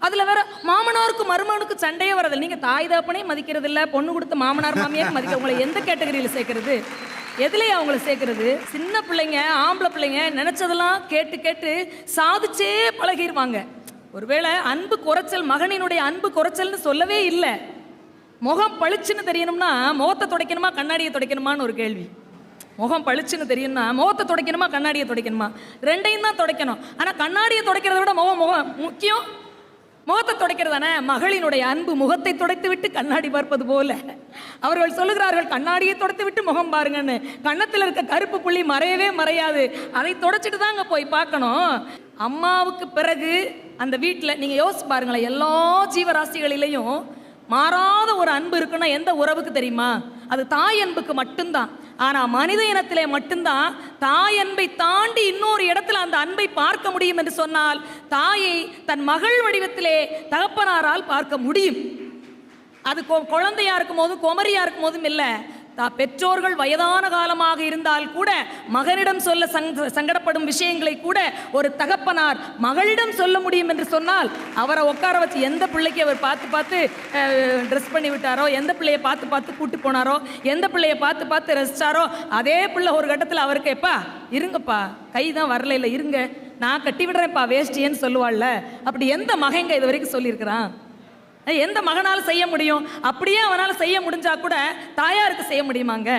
அதுல வேற மாமனாருக்கு மருமகனுக்கு சண்டையே வரது. நீங்க தாய் தகப்பனே மதிக்கிறது இல்லை, பொண்ணு கொடுத்த மாமனார் மாமியார் மதிக்க. உங்களை எந்த கேட்டகரியில் சேர்க்கறது? எதுலையே அவங்கள சேர்க்கறது? சின்ன பிள்ளைங்க, ஆம்பளை பிள்ளைங்க நினைச்சதெல்லாம் கேட்டு கேட்டு சாதிச்சே பழகிடுவாங்க. ஒருவேளை அன்பு குறைச்சல், மகனினுடைய அன்பு குறைச்சல்னு சொல்லவே இல்லை. முகம் பளிச்சுன்னு தெரியணும்னா முகத்தை துடைக்கணுமா கண்ணாடியை துடைக்கணுமான்னு ஒரு கேள்வி. முகம் பளிச்சுன்னு தெரியணும்னா முகத்தை துடைக்கணுமா கண்ணாடியை துடைக்கணுமா? ரெண்டையும் தான் துடைக்கணும். ஆனால் கண்ணாடியை துடைக்கிறத விட முகம் முக்கியம். முகத்தை துடைக்கிறதானே. மகளினுடைய அன்பு முகத்தை துடைத்து விட்டு கண்ணாடி பார்ப்பது போல. அவர்கள் சொல்லுகிறார்கள் கண்ணாடியை துடைத்து விட்டு முகம் பாருங்கன்னு. கன்னத்தில் இருக்க கருப்பு புள்ளி மறையவே மறையாது. அதை துடைச்சிட்டு தான் அங்கே போய் பார்க்கணும். அம்மாவுக்கு பிறகு அந்த வீட்டில் நீங்கள் யோசிச்சு பாருங்களேன், எல்லா ஜீவராசிகளிலையும் மாறாத ஒரு அன்பு இருக்குன்னா எந்த உறவுக்கு தெரியுமா? அது தாய் அன்புக்கு மட்டும்தான். ஆனால் மனித இனத்திலே மட்டும்தான் தாய் அன்பை தாண்டி இன்னொரு இடத்துல அந்த அன்பை பார்க்க முடியும் என்று சொன்னால் தாயை தன் மகள் வடிவத்திலே தகப்பனாரால் பார்க்க முடியும். அது குழந்தையா இருக்கும் போதும் குமரியா இருக்கும் போதும் இல்லை. பெற்றோர்கள் வயதான காலமாக இருந்தால் கூட மகனிடம் சொல்ல சங்கடப்படும் விஷயங்களை கூட ஒரு தகப்பனார் மகளிடம் சொல்ல முடியும் என்று சொன்னால் அவரை உட்கார வச்சு எந்த பிள்ளைக்கு அவர் பார்த்து பார்த்து ட்ரெஸ் பண்ணி விட்டாரோ, எந்த பிள்ளையை பார்த்து பார்த்து கூட்டு போனாரோ, எந்த பிள்ளையை பார்த்து பார்த்து ரசிச்சாரோ அதே பிள்ளை ஒரு கட்டத்தில் அவருக்கு எப்பா இருங்கப்பா கை தான் வரல, இல்லை இருங்க நான் கட்டி விடுறேன்ப்பா வேஷ்டியன்னு சொல்லுவாள்ல. அப்படி எந்த மகங்க இது வரைக்கும் சொல்லியிருக்கிறான்? எந்த மகனால் செய்ய முடியும்? அப்படியே அவனால் செய்ய முடிஞ்சா கூட தாயாருக்கு செய்ய முடியுமாங்க?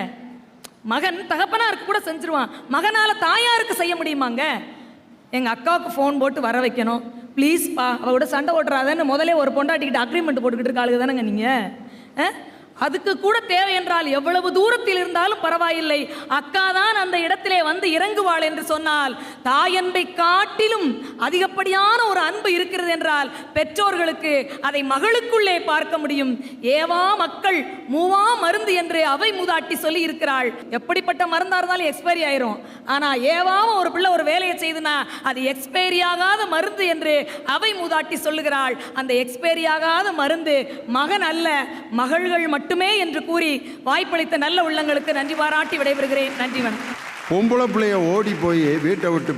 மகன் தகப்பனாருக்கு கூட செஞ்சிருவான், மகனால் தாயாருக்கு செய்ய முடியுமாங்க? எங்கள் அக்காவுக்கு ஃபோன் போட்டு வர வைக்கணும், ப்ளீஸ்ப்பா அவளோட சண்டை ஓட்டுறாதன்னு முதலே ஒரு பொண்டாட்டிக்கிட்ட அக்ரிமெண்ட் போட்டுக்கிட்டு இருக்க ஆளுங்க தானேங்க நீங்கள். அதுக்கு கூட தேவை என்றால் எவ்வளவு தூரத்தில் இருந்தாலும் பரவாயில்லை, அக்கா தான் அந்த இடத்திலே வந்து இறங்குவாள் என்று சொன்னால் தாயன்பை காட்டிலும் அதிகப்படியான ஒரு அன்பு இருக்கிறது என்றால் பெற்றோர்களுக்கு அதை மகளுக்குள்ளே பார்க்க முடியும். ஏவா மக்கள் மூவா மருந்து என்று அவை மூதாட்டி சொல்லி இருக்கிறாள். எப்படிப்பட்ட மருந்தா இருந்தாலும் எக்ஸ்பைரி ஆயிரும். ஆனா ஏவாவும் ஒரு பிள்ளை ஒரு வேலையை செய்துனா அது எக்ஸ்பைரி ஆகாத மருந்து என்று அவை மூதாட்டி சொல்லுகிறாள். அந்த எக்ஸ்பைரி ஆகாத மருந்து மகன் அல்ல, மகள்கள் மட்டுமே என்று கூறி வாய்ப்பளித்த நல்ல உள்ளங்களுக்கு நன்றி பாராட்டி விடைபெறுகிறேன். நன்றி, வணக்கம். பொம்பளை பிள்ளைய ஓடி போய் வீட்டை விட்டு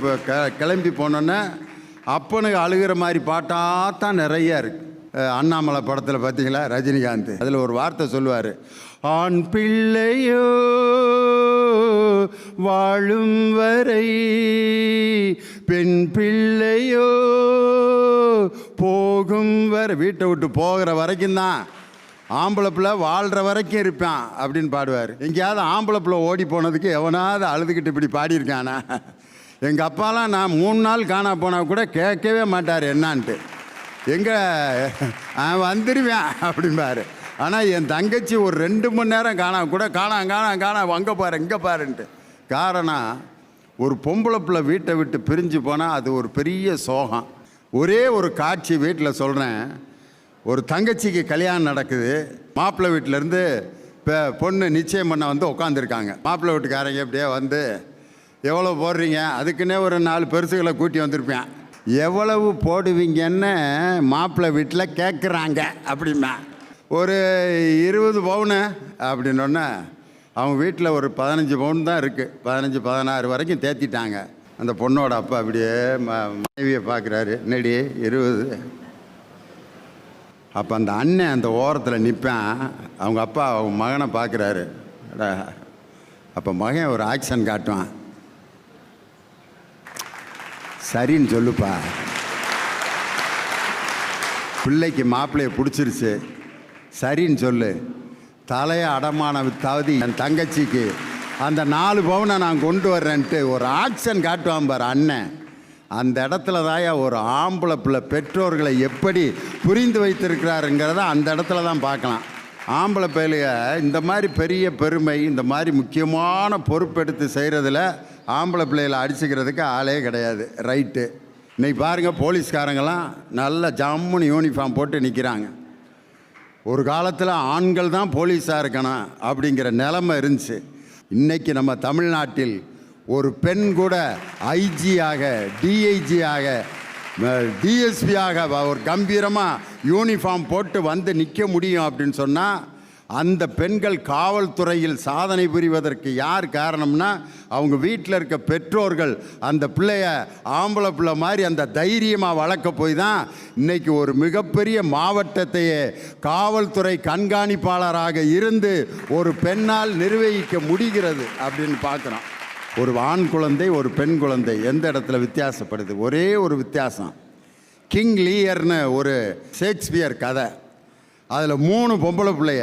கிளம்பி போனோன்னே அப்பனுக்கு அழுகிற மாதிரி பாட்டாத்தான் நிறையா இருக்கு. அண்ணாமலை படத்தில் பார்த்தீங்களா, ரஜினிகாந்த் அதில் ஒரு வார்த்தை சொல்லுவார், ஆண் பிள்ளையோ வாழும் வரை பெண் பிள்ளையோ போகும் வரை. வீட்டை விட்டு போகிற வரைக்கும் தான் ஆம்பளை பிள்ளை, வாழ்கிற வரைக்கும் இருப்பான் அப்படின்னு பாடுவார். எங்கேயாவது ஆம்பளை பிள்ளை ஓடி போனதுக்கு எவனாவது அழுதுகிட்டு இப்படி பாடியிருக்கானா? எங்கள் அப்பாலாம் நான் 3 நாள் காணா போனால் கூட கேட்கவே மாட்டார் என்னான்ட்டு. எங்கே வந்துடுவேன் அப்படிம்பாரு. ஆனால் என் தங்கச்சி ஒரு 2 மணி நேரம் காணா கூட காணாம் அங்கே பாரு இங்கே பாருன்ட்டு. காரணம், ஒரு பொம்பளை பிள்ளை வீட்டை விட்டு பிரிஞ்சு போனால் அது ஒரு பெரிய சோகம். ஒரே ஒரு காட்சி வீட்டில் சொல்கிறேன். ஒரு தங்கச்சிக்கு கல்யாணம் நடக்குது. மாப்பிள்ளை வீட்டிலேருந்து இப்போ பொண்ணு நிச்சயம் பண்ண வந்து உட்காந்துருக்காங்க. மாப்பிள்ளை வீட்டுக்காரங்க அப்படியே வந்து எவ்வளோ போடுறீங்க, அதுக்குன்னே ஒரு 4 பெருசுகளை கூட்டி வந்திருப்பேன். எவ்வளவு போடுவீங்கன்னு மாப்பிள்ளை வீட்டில் கேட்குறாங்க. அப்படிமா ஒரு 20 பவுனு அப்படின்னோடனே அவங்க வீட்டில் ஒரு 15 பவுன் தான் இருக்குது. 15-16 வரைக்கும் தேத்திட்டாங்க. அந்த பொண்ணோட அப்பா அப்படியே மனைவியை பார்க்குறாரு. என்னடி 20? அப்போ அந்த அண்ணன் அந்த ஓரத்தில் நிற்பேன். அவங்க அப்பா அவங்க மகனை பார்க்குறாரு. அப்போ மகன் ஒரு ஆக்ஷன் காட்டுவான். சரின்னு சொல்லுப்பா, பிள்ளைக்கு மாப்பிள்ளையை பிடிச்சிருச்சு, சரின்னு சொல்லு. தலையை அடமான வித்தாவது என் தங்கச்சிக்கு அந்த 4 பவுனை நான் கொண்டு வர்றேன்ட்டு ஒரு ஆக்ஷன் காட்டுவான் பாரு அண்ணன். அந்த இடத்துல தாயா ஒரு ஆம்பளை பிள்ளை பெற்றோர்களை எப்படி புரிந்து வைத்திருக்கிறாருங்கிறத அந்த இடத்துல தான் பார்க்கலாம். ஆம்பளை பிள்ளைய இந்த மாதிரி பெரிய பெருமை, இந்த மாதிரி முக்கியமான பொறுப்பெடுத்து செய்கிறதுல ஆம்பளை பிள்ளைகளை அடிச்சுக்கிறதுக்கு ஆளே கிடையாது. ரைட்டு. இன்றைக்கி பாருங்கள், போலீஸ்காரங்கெல்லாம் நல்ல ஜம்முன்னு யூனிஃபார்ம் போட்டு நிற்கிறாங்க. ஒரு காலத்தில் ஆண்கள் தான் போலீஸாக இருக்கணும் அப்படிங்கிற நிலைமை இருந்துச்சு. இன்றைக்கி நம்ம தமிழ்நாட்டில் ஒரு பெண் கூட ஐஜியாக, டிஐஜியாக, டிஎஸ்பியாக ஒரு கம்பீரமாக யூனிஃபார்ம் போட்டு வந்து நிற்க முடியும் அப்படின்னு சொன்னால் அந்த பெண்கள் காவல்துறையில் சாதனை புரிவதற்கு யார் காரணம்னா அவங்க வீட்டில் இருக்க பெற்றோர்கள் அந்த பிள்ளைய ஆம்பளை பிள்ளை மாதிரி அந்த தைரியமாக வளர்க்க போய் தான் இன்றைக்கி ஒரு மிகப்பெரிய மாவட்டத்தையே காவல்துறை கண்காணிப்பாளராக இருந்து ஒரு பெண்ணால் நிர்வகிக்க முடிகிறது அப்படின்னு பார்க்குறோம். ஒரு ஆண் குழந்தை ஒரு பெண் குழந்தை எந்த இடத்துல வித்தியாசப்படுது? ஒரே ஒரு வித்தியாசம். கிங் லியர்னு ஒரு ஷேக்ஸ்பியர் கதை. அதில் 3 பொம்பளை பிள்ளைய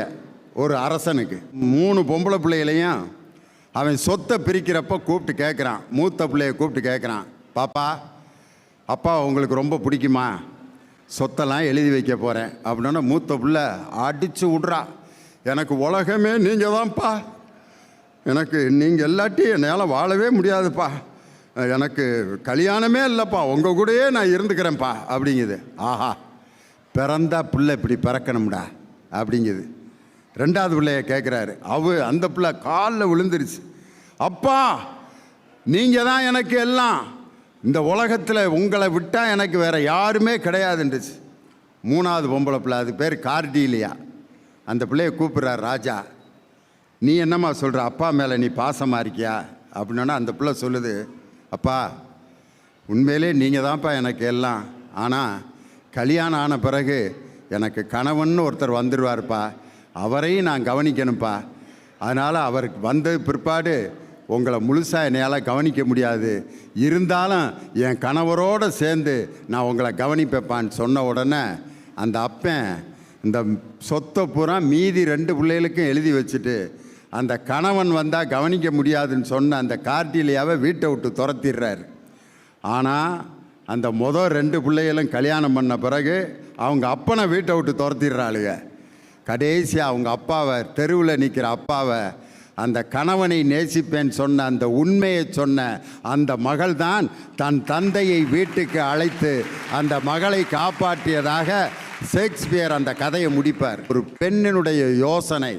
ஒரு அரசனுக்கு. 3 பொம்பளை பிள்ளைகளையும் அவன் சொத்தை பிரிக்கிறப்ப கூப்பிட்டு கேட்குறான். மூத்த பிள்ளைய கூப்பிட்டு கேட்குறான், பாப்பா அப்பா உங்களுக்கு ரொம்ப பிடிக்குமா? சொத்தெல்லாம் எழுதி வைக்க போகிறேன் அப்படின்னா மூத்த பிள்ளை அடித்து விட்றா, எனக்கு உலகமே நீங்கள் தான்ப்பா, எனக்கு நீங்கள் இல்லாட்டி என்னால் வாழவே முடியாதுப்பா, எனக்கு கல்யாணமே இல்லைப்பா, உங்கள் கூடயே நான் இருந்துக்கிறேன்ப்பா அப்படிங்குது. ஆஹா, பிறந்தா பிள்ளை இப்படி பிறக்கணும்டா அப்படிங்குது. 2வது பிள்ளைய கேட்குறாரு. அந்த பிள்ளை காலில் விழுந்துருச்சு, அப்பா நீங்கள் தான் எனக்கு எல்லாம், இந்த உலகத்தில் உங்களை விட்டால் எனக்கு வேறு யாருமே கிடையாதுன்றுச்சு. 3வது பொம்பளை பிள்ளை, அது பேர் கார்டீலியா, அந்த பிள்ளைய கூப்பிட்றாரு. ராஜா நீ என்னம்மா சொல்கிற, அப்பா மேலே நீ பாசமாக இருக்கியா அப்படின்னா அந்த பிள்ளை சொல்லுது, அப்பா உண்மையிலே நீங்கள் தான்ப்பா எனக்கு எல்லாம், ஆனால் கல்யாணம் ஆன பிறகு எனக்கு கணவன் ஒருத்தர் வந்துடுவார்ப்பா, அவரையும் நான் கவனிக்கணும்ப்பா, அதனால் அவருக்கு வந்த பிற்பாடு உங்களை முழுசாக என்னையால் கவனிக்க முடியாது, இருந்தாலும் என் கணவரோடு சேர்ந்து நான் உங்களை கவனிப்பேப்பான்னு சொன்ன உடனே அந்த அப்பன் இந்த சொத்தை பூரா மீதி 2 பிள்ளைகளுக்கும் எழுதி வச்சுட்டு அந்த கணவன் வந்தால் கவனிக்க முடியாதுன்னு சொன்ன அந்த கார்டிலியாவை வீட்டை விட்டு துரத்திடுறாரு. ஆனால் அந்த 2 பிள்ளைகளும் கல்யாணம் பண்ண பிறகு அவங்க அப்பனை வீட்டை விட்டு துரத்திடுறாளுங்க. கடைசியாக அவங்க அப்பாவை, தெருவில் நிற்கிற அப்பாவை, அந்த கணவனை நேசிப்பேன்னு சொன்ன அந்த உண்மையை சொன்ன அந்த மகள் தான் தன் தந்தையை வீட்டுக்கு அழைத்து அந்த மகளை காப்பாற்றியதாக ஷேக்ஸ்பியர் அந்த கதையை முடிப்பார். ஒரு பெண்ணினுடைய யோசனை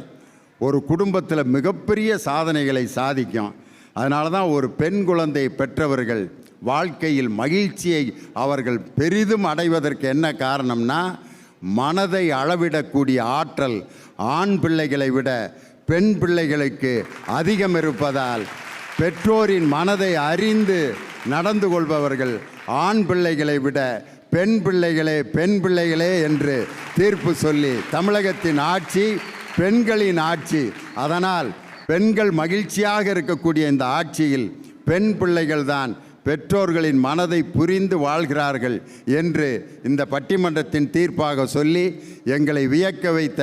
ஒரு குடும்பத்தில் மிகப்பெரிய சாதனைகளை சாதிக்கும். அதனால தான் ஒரு பெண் குழந்தை பெற்றவர்கள் வாழ்க்கையில் மகிழ்ச்சியை அவர்கள் பெரிதும் அடைவதற்கு என்ன காரணம்னா, மனதை அளவிடக்கூடிய ஆற்றல் ஆண் பிள்ளைகளை விட பெண் பிள்ளைகளுக்கு அதிகம் இருப்பதால் பெற்றோரின் மனதை அறிந்து நடந்து கொள்பவர்கள் ஆண் பிள்ளைகளை விட பெண் பிள்ளைகளே என்று தீர்ப்பு சொல்லி தமிழகத்தின் ஆட்சி பெண்களின் ஆட்சி. அதனால் பெண்கள் மகிழ்ச்சியாக இருக்கக்கூடிய இந்த ஆட்சியில் பெண் பிள்ளைகள் தான் பெற்றோர்களின் மனதை புரிந்து வாழ்கிறார்கள் என்று இந்த பட்டிமன்றத்தின் தீர்ப்பாக சொல்லி எங்களை வியக்க வைத்த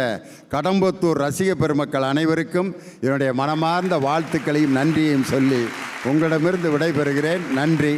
கடம்பத்தூர் ரசிக பெருமக்கள் அனைவருக்கும் என்னுடைய மனமார்ந்த வாழ்த்துக்களையும் நன்றியையும் சொல்லி உங்களிடமிருந்து விடைபெறுகிறேன். நன்றி.